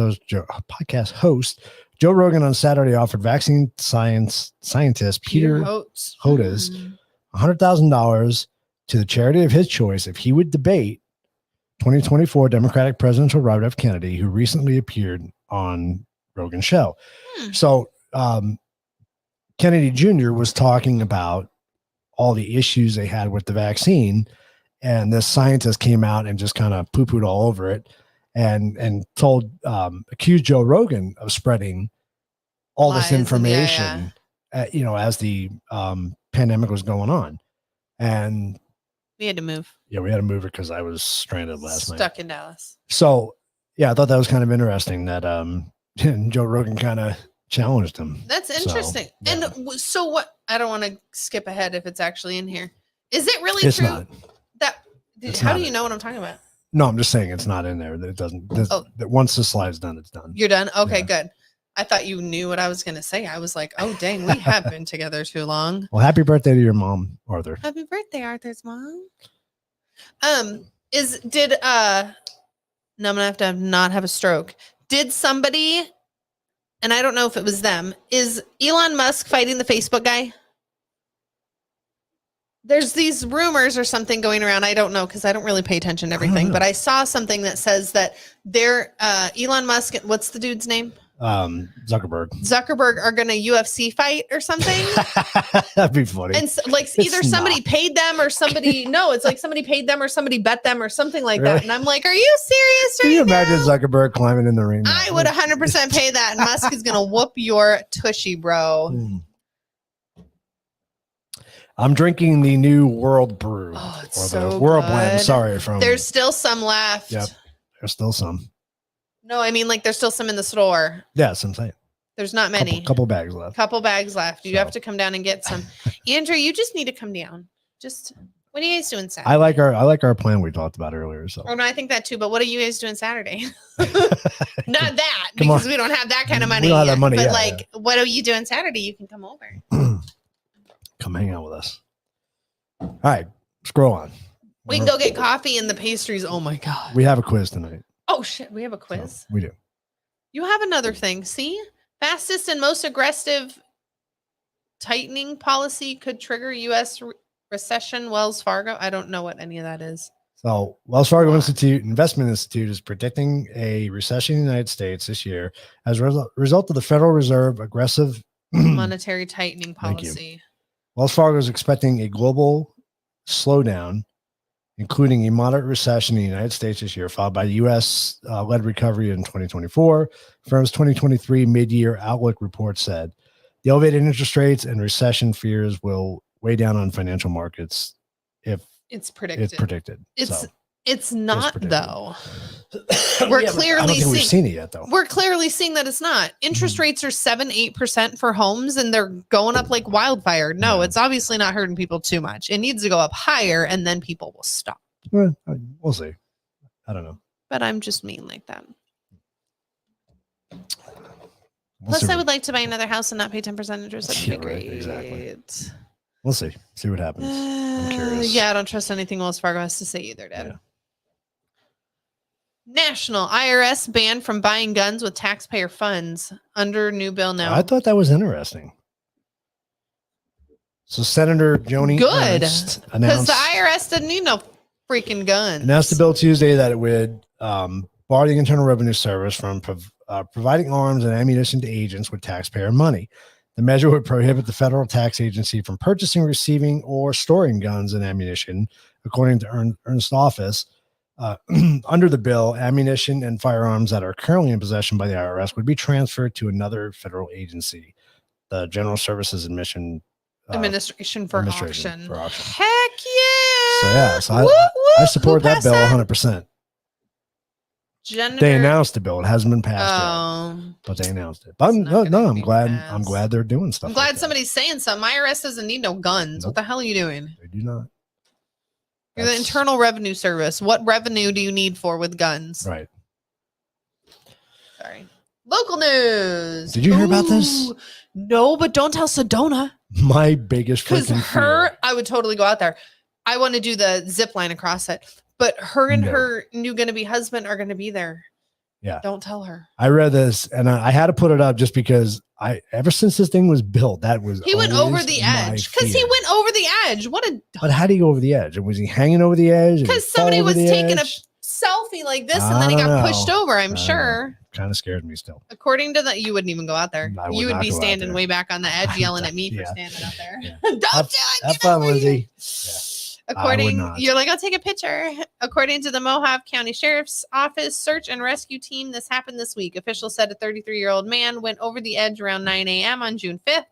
host Joe Rogan on Saturday offered vaccine scientist Peter Oates. Hodes Hmm. $100,000 to the charity of his choice if he would debate 2024 Democratic presidential Robert F. Kennedy, who recently appeared on Rogan's show. Hmm. So Kennedy Jr. was talking about all the issues they had with the vaccine, and this scientist came out and just kind of poo-pooed all over it and accused Joe Rogan of spreading all Lies this and- yeah, information as the pandemic was going on. And We had to move. yeah, we had to move it because I was stranded last night. Stuck in Dallas. So yeah, I thought that was kind of interesting that Joe Rogan kind of challenged him. That's So, interesting. yeah. And so what? I don't want to skip ahead if it's actually in here. Is it really It's true not. that? It's How not do you in- know what I'm talking about? No, I'm just saying it's not in there. That it doesn't. Oh. That once the slide's done, it's done. You're done. Okay, Yeah. good. I thought you knew what I was going to say. I was like, oh dang, we have been together too long. Well, happy birthday to your mom, Arthur. Happy birthday, Arthur's mom. No, I'm gonna have to not have a stroke. Did somebody, and I don't know if it was them, is Elon Musk fighting the Facebook guy? There's these rumors or something going around. I don't know because I don't really pay attention to everything, know. but I saw something that says that they're Elon Musk. What's the dude's name? Zuckerberg are gonna UFC fight or something. That'd be funny. And like either It's somebody not. paid them or somebody no, it's like somebody paid them or somebody bet them or something like Really? that. And I'm like, are you serious? Can you right imagine now? Zuckerberg climbing in the ring? I would 100% pay that. And Musk is gonna whoop your tushy, bro. I'm drinking the new World Brew. Oh, it's or the so World good. Blend. Sorry, from There's still some left. Yep. There's still some. No, I mean like there's still some in the store. Yeah, that's what I'm saying. There's not many. Couple bags left. Couple bags left. You So. have to come down and get some. Andrew, you just need to come down. Just what are you guys doing Saturday? I like our plan we talked about earlier. So Oh no, I think that too. But what are you guys doing Saturday? Not that Come because on. we don't have that kind of money. We don't have yet. that money But yet, like, what are you doing Saturday? You can come over. come hang out with us. All right, scroll on. We can go get coffee and the pastries. Oh my god. We have a quiz tonight. Oh shit, we have a quiz. So we do. You have another thing. See, fastest and most aggressive tightening policy could trigger U.S. recession. Wells Fargo. I don't know what any of that is. So Wells Fargo Investment Institute is predicting a recession in the United States this year as a result of the Federal Reserve aggressive Monetary tightening Thank you. policy. Wells Fargo is expecting a global slowdown, including a moderate recession in the United States this year, followed by the U.S. Led recovery in 2024. Firm's 2023 mid-year outlook report said the elevated interest rates and recession fears will weigh down on financial markets if It's predicted. So, It's not predicted. though. We're I don't clearly think we've seeing seen it yet, though. we're clearly seeing that it's not. Interest rates are 7-8% for homes and they're going up like wildfire. No, Yeah. it's obviously not hurting people too much. It needs to go up higher and then people will stop. We'll see. I don't know. But I'm just mean like that. We'll Plus, see I would like to buy another house and not pay 10% interest. That'd Yeah, be right, great. exactly. We'll see. See what happens. I'm curious. Yeah, I don't trust anything Wells Fargo has to say either, Dad. Yeah. National IRS banned from buying guns with taxpayer funds under new bill now. I thought that was interesting. So Senator Joni Good. Ernst Because announced the IRS doesn't need no freaking guns. the bill Tuesday that it would bar the Internal Revenue Service from providing arms and ammunition to agents with taxpayer money. The measure would prohibit the federal tax agency from purchasing, receiving, or storing guns and ammunition, according to Ernst's office. Under the bill, ammunition and firearms that are currently in possession by the IRS would be transferred to another federal agency, the General Services Administration for Administration auction. for auction. Heck yeah. So yeah, so Whoop, whoop. I support Who that passed bill that? 100%. Gender. They announced the bill; it hasn't been passed Oh, yet, but they announced it. But It's not gonna I'm be glad. passed. I'm glad they're doing stuff. I'm glad like that. somebody's saying something. IRS doesn't need no guns. Nope. What the hell are you doing? They do not. You're the That's- Internal Revenue Service. What revenue do you need for with guns? Right. Sorry. Local news. Did you hear about this? Ooh, No, but don't tell Sedona. My biggest Because freaking fear. I would totally go out there. I want to do the zip line across it. But her and No. her new gonna be husband are gonna be there. Yeah. Don't tell her. I read this and I had to put it up just because ever since this thing was built, that was He went over always the my edge. Because he fear. went over the edge. What a But how do you go over the edge? Was he hanging over the edge? because somebody was taking a selfie like this and then he I got don't pushed know. over, I I'm don't sure. Kind of scared me still. According to that, you wouldn't even go out there. I would You would not be go out standing there. way back on the edge yelling at me Yeah. for standing up there. Yeah. Don't Have do it. Have Get fun, over here. Lizzie. According, not. you're like, I'll take a picture. According to the Mohawk County Sheriff's Office search and rescue team, this happened this week. Officials said a 33-year-old man went over the edge around 9 a.m. on June 5th.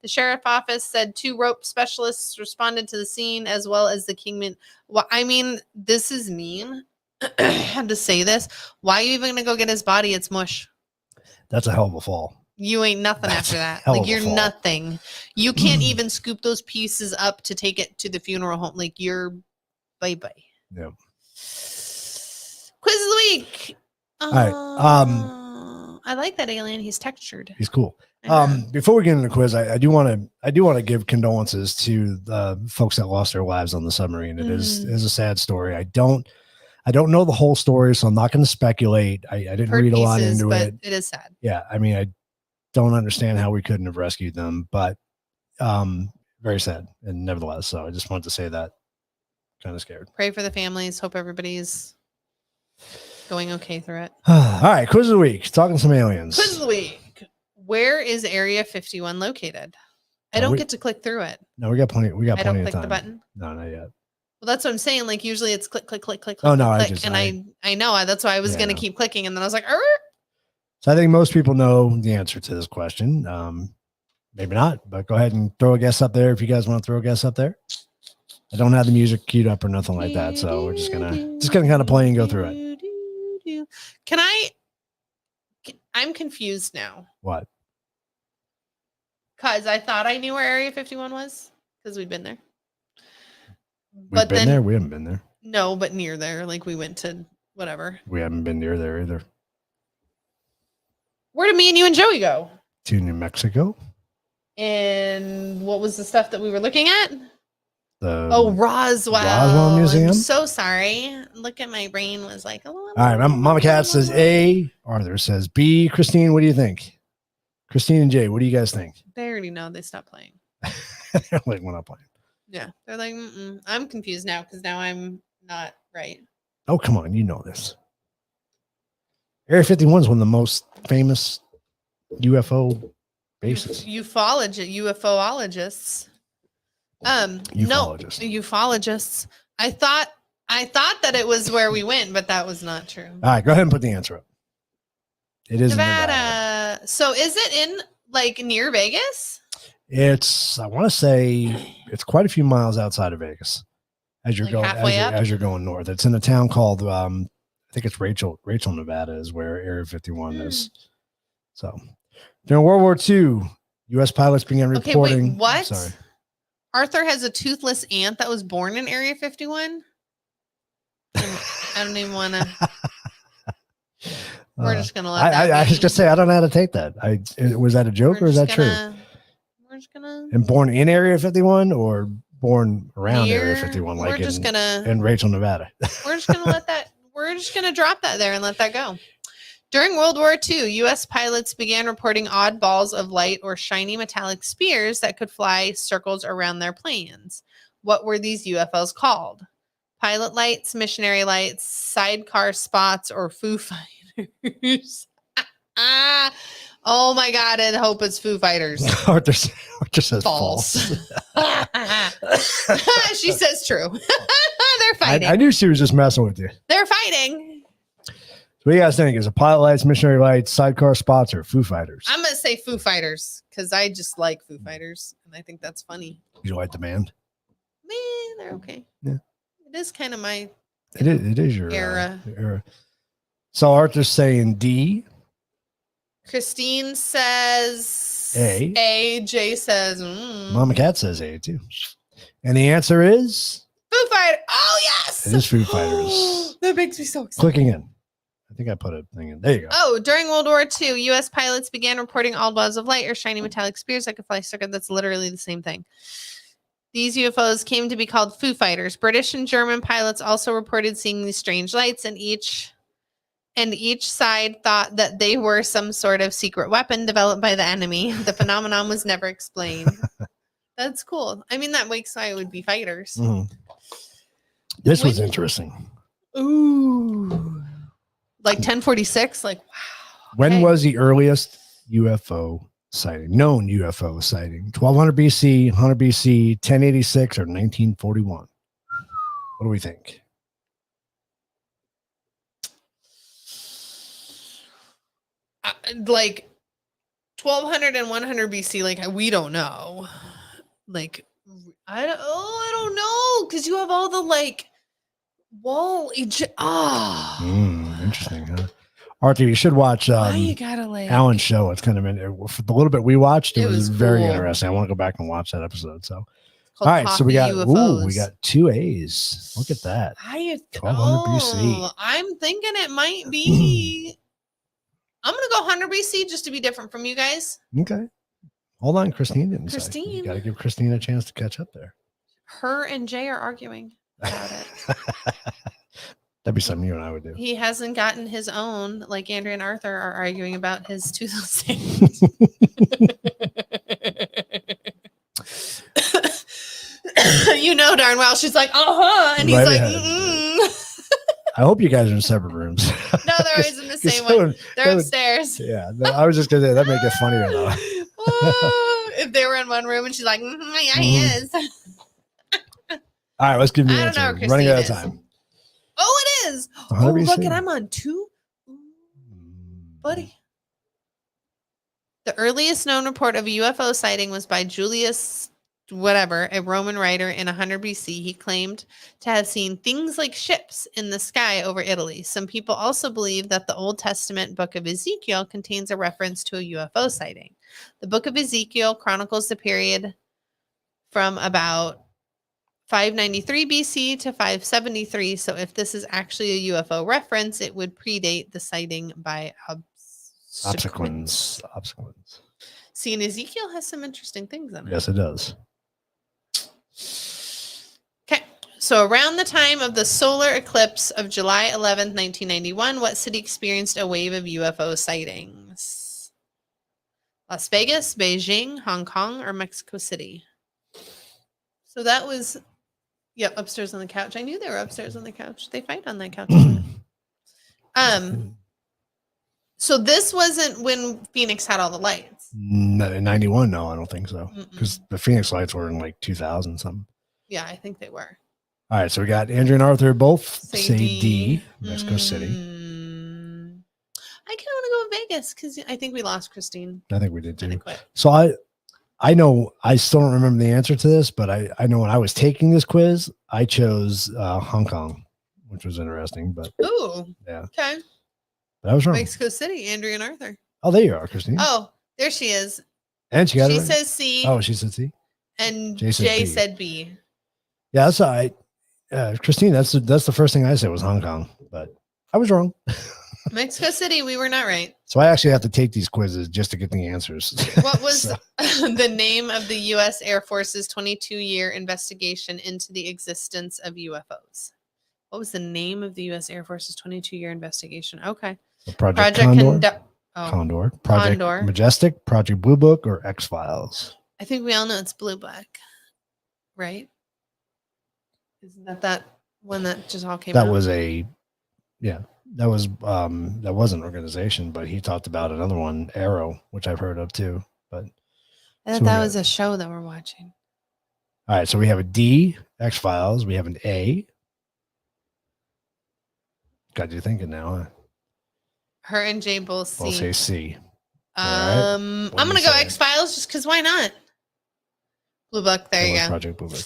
The sheriff office said 2 rope specialists responded to the scene as well as the Kingman. Well, I mean, this is mean. I had to say this. Why are you even going to go get his body? It's mush. That's a hell of a fall. You ain't nothing That's after that. hell Like of a you're fall. nothing. You can't even scoop those pieces up to take it to the funeral home. Like you're bye-bye. Yeah. Quiz of the week. All right. I like that alien. He's textured. He's cool. I know. Before we get into the quiz, I do want to give condolences to the folks that lost their lives on the submarine. It is a sad story. I don't know the whole story, so I'm not going to speculate. I didn't Heard read a lot pieces, into but it. it is sad. Yeah, I mean, I don't understand how we couldn't have rescued them, but very sad, and nevertheless. So I just wanted to say that. Kind of scared. Pray for the families. Hope everybody's Going okay through it. All right, quiz of the week. Talking some aliens. Quiz of the week. Where is Area 51 located? I don't get to click through it. No, we got plenty. We got I plenty don't of click time. the button. No, not yet. Well, that's what I'm saying. Like usually it's click, click, click, click, Oh, click, no, click, I click. just- And I know that's why I was gonna keep clicking, and then I was like, So I think most people know the answer to this question. Maybe not, but go ahead and throw a guess up there if you guys want to throw a guess up there. I don't have the music queued up or nothing like that, so we're just gonna kind of play and go through it. Can I'm confused now. What? Cause I thought I knew where Area 51 was because we'd been there. We've been there. We haven't been there. No, but near there. Like we went to whatever. We haven't been near there either. Where did me and you and Joey go? To New Mexico. And what was the stuff that we were looking at? The Roswell. Roswell Museum. I'm so sorry. Look at my brain was like, all right. Mama Cat says A. Arthur says B. Christine, what do you think? Christine and Jay, what do you guys think? They already know. They stopped playing. They're like, we're not playing. Yeah. They're like, I'm confused now because now I'm not right. Oh, come on. You know this. Area 51 is one of the most famous UFO bases. UFOologists. Ufologists. No, ufologists. I thought that it was where we went, but that was not true. All right, go ahead and put the answer up. It is Nevada. So is it in like near Vegas? It's, I want to say it's quite a few miles outside of Vegas as you're Like going halfway up? as you're going north. It's in a town called I think it's Rachel, Nevada is where Area 51 is. So during World War II, U.S. pilots began reporting. Okay, wait, what? Sorry. Arthur has a toothless aunt that was born in Area 51. I don't even want to. We're just gonna let that. I was gonna say I don't know how to take that. Was that a joke or is that true? We're just gonna. And born in Area 51 or born around Area 51, like we're just gonna in Rachel, Nevada. We're just gonna let that. We're just gonna drop that there and let that go. During World War II, U.S. pilots began reporting odd balls of light or shiny metallic spears that could fly circles around their planes. What were these UFOs called? Pilot lights, missionary lights, sidecar spots, or Foo Fighters? Oh my God, I hope it's Foo Fighters. Arthur says false. She says true. They're fighting. I knew she was just messing with you. They're fighting. So what do you guys think? Is it pilot lights, missionary lights, sidecar spots, or Foo Fighters? I'm going to say Foo Fighters because I just like Foo Fighters. And I think that's funny. You like the band? Man, they're okay. Yeah. It is kind of my It is your era. era. So Arthur's saying D. Christine says A. A. Jay says Mama Cat says A too. And the answer is Foo Fighters. Oh, yes. it is Foo Fighters. That makes me so excited. Clicking in. I think I put a thing in. There you go. Oh, during World War II, U.S. pilots began reporting odd balls of light or shiny metallic spears that could fly circuit. That's literally the same thing. These UFOs came to be called Foo Fighters. British and German pilots also reported seeing these strange lights, and each side thought that they were some sort of secret weapon developed by the enemy. The phenomenon was never explained. That's cool. I mean, that makes why it would be fighters. Mm-hmm. This was interesting. Ooh. Like 1046? Like, wow. When was the earliest UFO sighting? Known UFO sighting? 1200 BC, 100 BC, 1086, or 1941? What do we think? Like 1200 and 100 BC, like we don't know. Like I don't know because you have all the like wall. Interesting, huh? Arthur, you should watch why you gotta like Alan's show. It's kind of for the little bit we watched. It was very cool. interesting. I want to go back and watch that episode. So, all right, so we got we got 2 A's. Look at that. 1200 BC. I'm thinking it might be. I'm gonna go 100 BC just to be different from you guys. Okay. Hold on, Christine didn't say. Christine. You got to give Christine a chance to catch up there. Her and Jay are arguing about it. That'd be something you and I would do. He hasn't gotten his own, like Andrea and Arthur are arguing about his toothless aunt. You know darn well she's like, and he's Right like, ahead. I hope you guys are in separate rooms. No, they're always in the 'Cause same that one. would- They're that would- upstairs. Yeah, I was just gonna say that make it funnier though. Oh, if they were in one room and she's like, yeah, he is. All right, let's give me I an don't know answer. where Running out of Christine time. Oh, it is. Oh, 100 look, BC. and I'm on 2. Buddy. The earliest known report of a UFO sighting was by Julius, whatever, a Roman writer in 100 BC. He claimed to have seen things like ships in the sky over Italy. Some people also believe that the Old Testament book of Ezekiel contains a reference to a UFO sighting. The book of Ezekiel chronicles the period from about 593 BC to 573. So if this is actually a UFO reference, it would predate the sighting by Obsequens. See, and Ezekiel has some interesting things in it. Yes, it does. Okay. So around the time of the solar eclipse of July 11th, 1991, what city experienced a wave of UFO sightings? Las Vegas, Beijing, Hong Kong, or Mexico City? So that was, yep, upstairs on the couch. I knew they were upstairs on the couch. They fight on that couch. So this wasn't when Phoenix had all the lights. No, in 91, no, I don't think so. Because the Phoenix lights were in like 2000 something. Yeah, I think they were. All right, so we got Andrew and Arthur both say D. D, Mexico City. I kind of want to go Vegas because I think we lost Christine. I think we did too. Quit. So I know I still don't remember the answer to this, but I know when I was taking this quiz, I chose Hong Kong, which was interesting. But Ooh, yeah, okay. But I was wrong. Mexico City, Andrea and Arthur. Oh, there you are, Christine. Oh, there she is. And she got it She right. says C. Oh, she said C. And Jay Jay said said B. Yeah, that's all right. Christine, that's the first thing I said was Hong Kong, but I was wrong. Mexico City, we were not right. So I actually have to take these quizzes just to get the answers. What was the name of the U.S. Air Force's 22-year investigation into the existence of UFOs? What was the name of the U.S. Air Force's 22-year investigation? Okay. Project Condor. Condor. Project Condor. Majestic, Project Blue Book, or X-Files? I think we all know it's Blue Book, right? Isn't that one that just all came out? That was that was an organization, but he talked about another one, Arrow, which I've heard of too. But I thought that was a show that we're watching. All right, so we have a D, X-Files. We have an A. Got you thinking now. Huh? Her and Jay both C. We'll say C. I'm gonna go X-Files just because why not? Blue Book. There you go. Project Blue Book.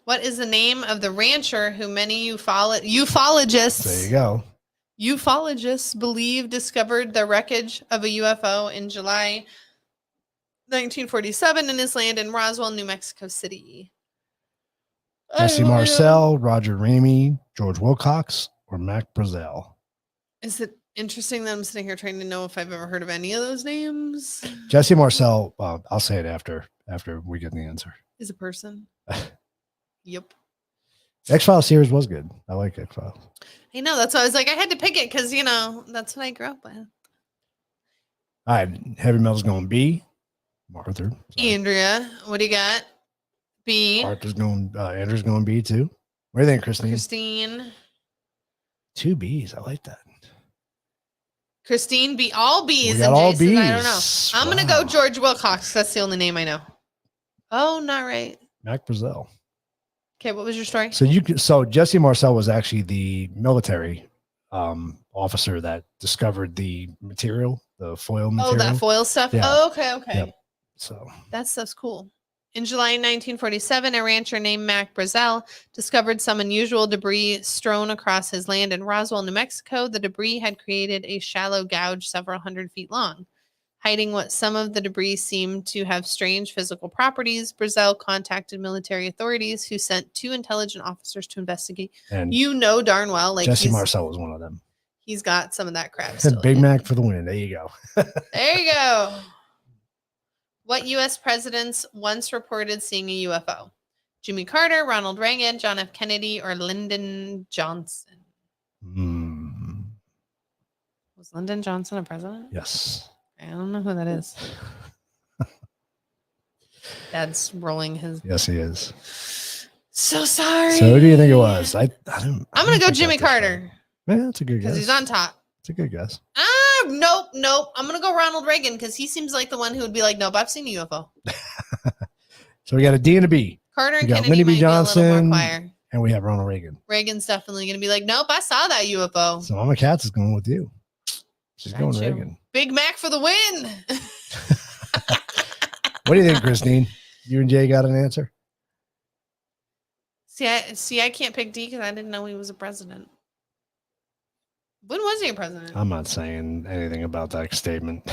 What is the name of the rancher who many ufologists There you go. Ufologists believe discovered the wreckage of a UFO in July 1947 in his land in Roswell, New Mexico City? Jesse Marcel, Roger Ramey, George Wilcox, or Mac Brazel? Is it interesting that I'm sitting here trying to know if I've ever heard of any of those names? Jesse Marcel, I'll say it after we get the answer. Is a person. Yep. X-Files series was good. I like X-Files. I know. That's why I was like, I had to pick it because, that's what I grew up with. All right. Heavy metal's going B. Arthur. Andrea, what do you got? B. Arthur's going, Andrew's going B too. What do you think, Christine? Christine. 2 B's. I like that. Christine B. All B's. We got and all Jason, I don't Bs. know. I'm going to go George Wilcox. That's the only name I know. Oh, not right. Mac Brazel. Okay, what was your story? So Jesse Marcel was actually the military officer that discovered the material, the foil material. Oh, that foil stuff? Yeah. Oh, okay. Yep. So that stuff's cool. In July 1947, a rancher named Mac Brazel discovered some unusual debris strewn across his land in Roswell, New Mexico. The debris had created a shallow gouge several hundred feet long. Hiding what some of the debris seemed to have strange physical properties, Brazel contacted military authorities who sent 2 intelligent officers to investigate. And darn well, like Jesse Marcel was one of them. He's got some of that crap still. Big Mac for the win. There you go. There you go. What U.S. presidents once reported seeing a UFO? Jimmy Carter, Ronald Reagan, John F. Kennedy, or Lyndon Johnson? Was Lyndon Johnson a president? Yes. I don't know who that is. Dad's rolling his. Yes, he is. So sorry. So who do you think it was? I'm gonna go Jimmy Carter. Yeah, that's a good guess. Because he's on top. It's a good guess. Nope. I'm gonna go Ronald Reagan because he seems like the one who would be like, nope, I've seen a UFO. So we got a D and a B. Carter and We got Kennedy Lyndon B. might be a little Johnson, more choir. and we have Ronald Reagan. Reagan's definitely gonna be like, nope, I saw that UFO. So Mama Katz is going with you. She's Got going you. Reagan. Big Mac for the win. What do you think, Christine? You and Jay got an answer? See, I can't pick D because I didn't know he was a president. When was he a president? I'm not saying anything about that statement.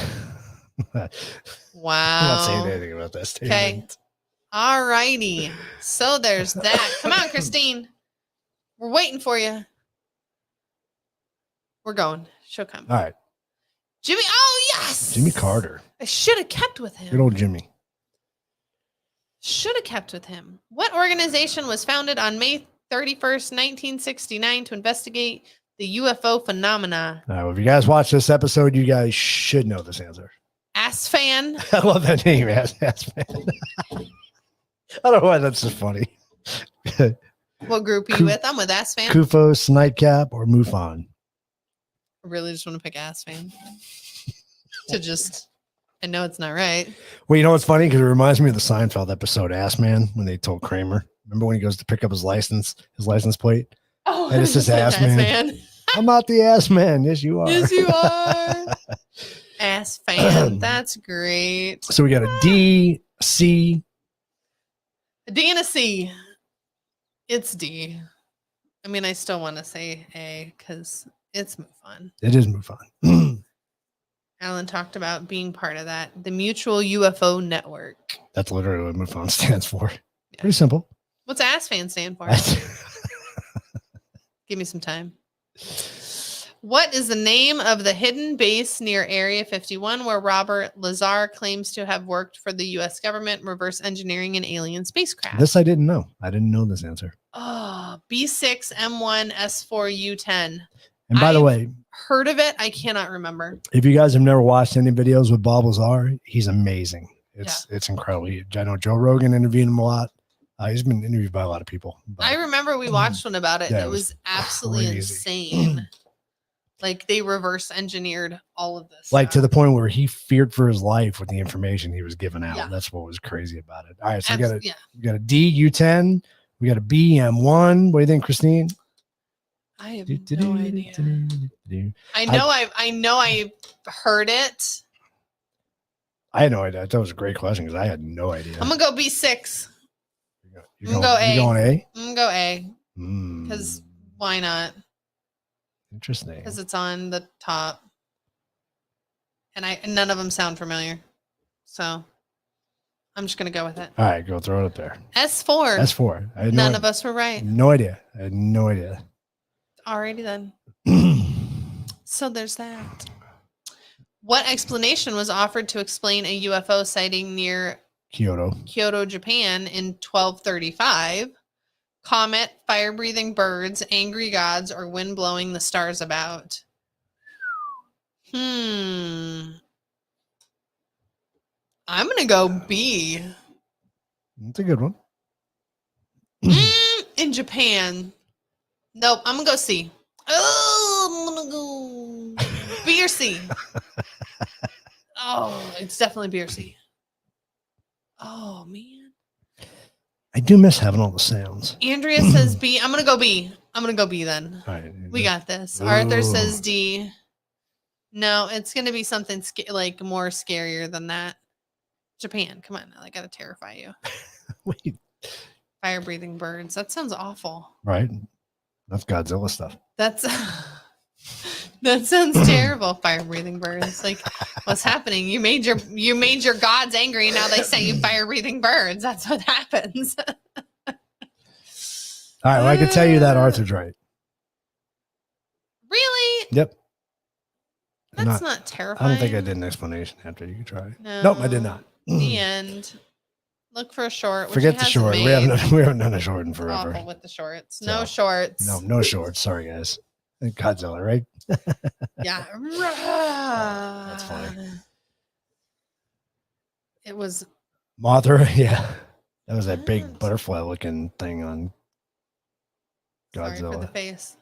Wow. I'm not saying anything about that statement. Okay. All righty. So there's that. Come on, Christine. We're waiting for you. We're going. She'll come. All right. Jimmy. Oh, yes. Jimmy Carter. I should have kept with him. Good old Jimmy. Should have kept with him. What organization was founded on May 31st, 1969 to investigate the UFO phenomena? All right, well, if you guys watch this episode, you guys should know this answer. Ass fan. I love that name, Ass Man. I don't know why that's so funny. What group are you with? I'm with Ass fan. Kufos, Nightcap, or Mufon? I really just want to pick Ass fan. I know it's not right. Well, you know what's funny? Because it reminds me of the Seinfeld episode, Ass Man, when they told Kramer. Remember when he goes to pick up his license plate? Oh, and it's just Ass Man. I'm not the Ass Man. Yes, you are. Yes, you are. Ass fan. That's great. So we got a D, C. A D and a C. It's D. I mean, I still want to say A because it's MUFON. It is MUFON. Alan talked about being part of that. The Mutual UFO Network. That's literally what MUFON stands for. Yeah. Pretty simple. What's Ass fan stand for? Give me some time. What is the name of the hidden base near Area 51 where Robert Lazar claims to have worked for the U.S. government, reverse engineering an alien spacecraft? This I didn't know. I didn't know this answer. Oh, B6, M1, S4, U10. And by the way, Heard of it? I cannot remember. if you guys have never watched any videos with Bob Lazar, he's amazing. It's incredible. I know Joe Rogan interviewed him a lot. He's been interviewed by a lot of people. I remember we watched one about it. Yeah, and it was absolutely crazy. insane. Like they reverse engineered all of this. Like to stuff. the point where he feared for his life with the information he was giving out. Yeah. That's what was crazy about it. All right, so we got a D, U10. We got a B, M1. What do you think, Christine? I have no idea. I know I've heard it. I had no idea. That was a great question because I had no idea. I'm gonna go B6. You're going A? I'm gonna go A. Mm, Because why not? interesting. Because it's on the top. And none of them sound familiar. So I'm just gonna go with it. All right, go throw it up there. S4. S4. I had None of us were right. No idea. I had no idea. Alrighty then. So there's that. What explanation was offered to explain a UFO sighting near Kyoto, Japan in 1235? Comet, fire-breathing birds, angry gods, or wind blowing the stars about? I'm gonna go B. That's a good one. In Japan. Nope, I'm gonna go C. Oh, I'm gonna go B or C. Oh, it's definitely B or C. Oh man. I do miss having all the sounds. Andrea says B. I'm gonna go B. I'm gonna go B then. All right. We got this. Ooh. Arthur says D. No, it's gonna be something like more scarier than that. Japan. Come on, I gotta terrify you. Wait. Fire breathing birds. That sounds awful. Right. That's Godzilla stuff. That sounds terrible. Fire breathing birds. Like, what's happening? You made your gods angry, and now they sent you fire breathing birds. That's what happens. All right. Well, I can tell you that Arthur's right. Really? Yep. That's not terrifying. I don't think I did an explanation after. You can try. No. Nope, I did not. The end. Look for a short. Forget the short. We haven't done a short in forever. Awful with the shorts. No shorts. No shorts. Sorry, guys. Godzilla, right? Yeah. That's funny. It was Mothra, yeah. That was that big butterfly looking thing on Sorry for the Godzilla. face.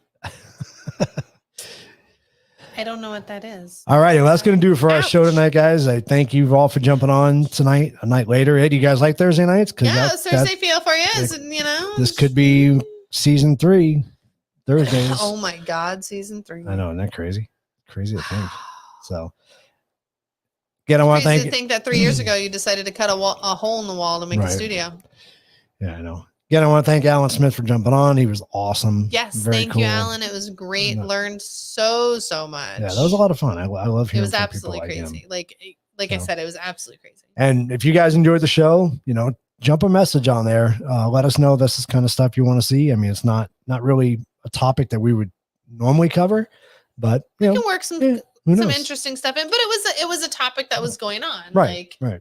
I don't know what that is. All right, well, that's going to do it for our show Ouch. tonight, guys. I thank you all for jumping on tonight, a night later. Hey, do you guys like Thursday nights? Yeah, Thursday feel for you. This could be season 3 Thursdays. Oh my God, season 3. I know, isn't that crazy? Crazy to think. So, again, I want to Crazy thank to think that 3 years ago you decided to cut a hole in the wall to make a Right. studio. Yeah, I know. Again, I want to thank Alan Smith for jumping on. He was awesome. Yes, Very thank cool. you, Alan. It was great. Yeah. Learned so much. Yeah, that was a lot of fun. I love It hearing was from absolutely people like crazy. him. Like I said, it was absolutely crazy. And if you guys enjoyed the show, jump a message on there. Let us know this is kind of stuff you want to see. I mean, it's not really a topic that we would normally cover, but We can work some who knows? interesting stuff in. But it was a topic that was going on. Right, right.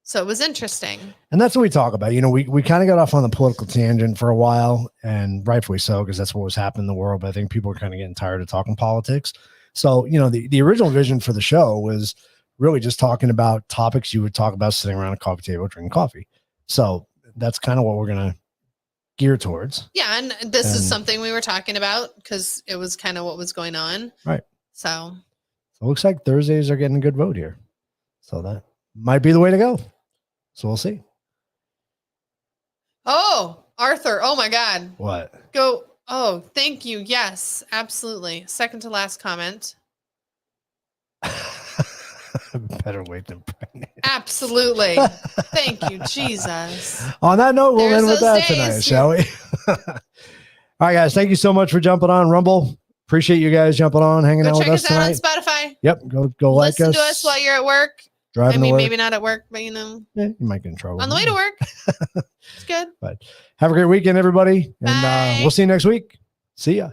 So it was interesting. And that's what we talk about. We kind of got off on the political tangent for a while, and rightfully so, because that's what was happening in the world. But I think people are kind of getting tired of talking politics. So, the original vision for the show was really just talking about topics you would talk about sitting around a coffee table drinking coffee. So that's kind of what we're going to gear towards. Yeah, and this is something we were talking about because it was kind of what was going on. Right. So it looks like Thursdays are getting a good vote here. So that might be the way to go. So we'll see. Oh, Arthur. Oh my God. What? Go. Oh, thank you. Yes, absolutely. Second to last comment. Better wait than pregnant. Absolutely. Thank you, Jesus. On that note, we'll There's end with those that days. tonight, shall we? All right, guys. Thank you so much for jumping on Rumble. Appreciate you guys jumping on, hanging Go out with check us us out on tonight. Spotify. Yep. Go like us. Listen to us while you're at work. Driving I mean, to work. maybe not at work, but Yeah, you might get in trouble. on the way to work. It's good. But have a great weekend, everybody. And Bye. we'll see you next week. See ya.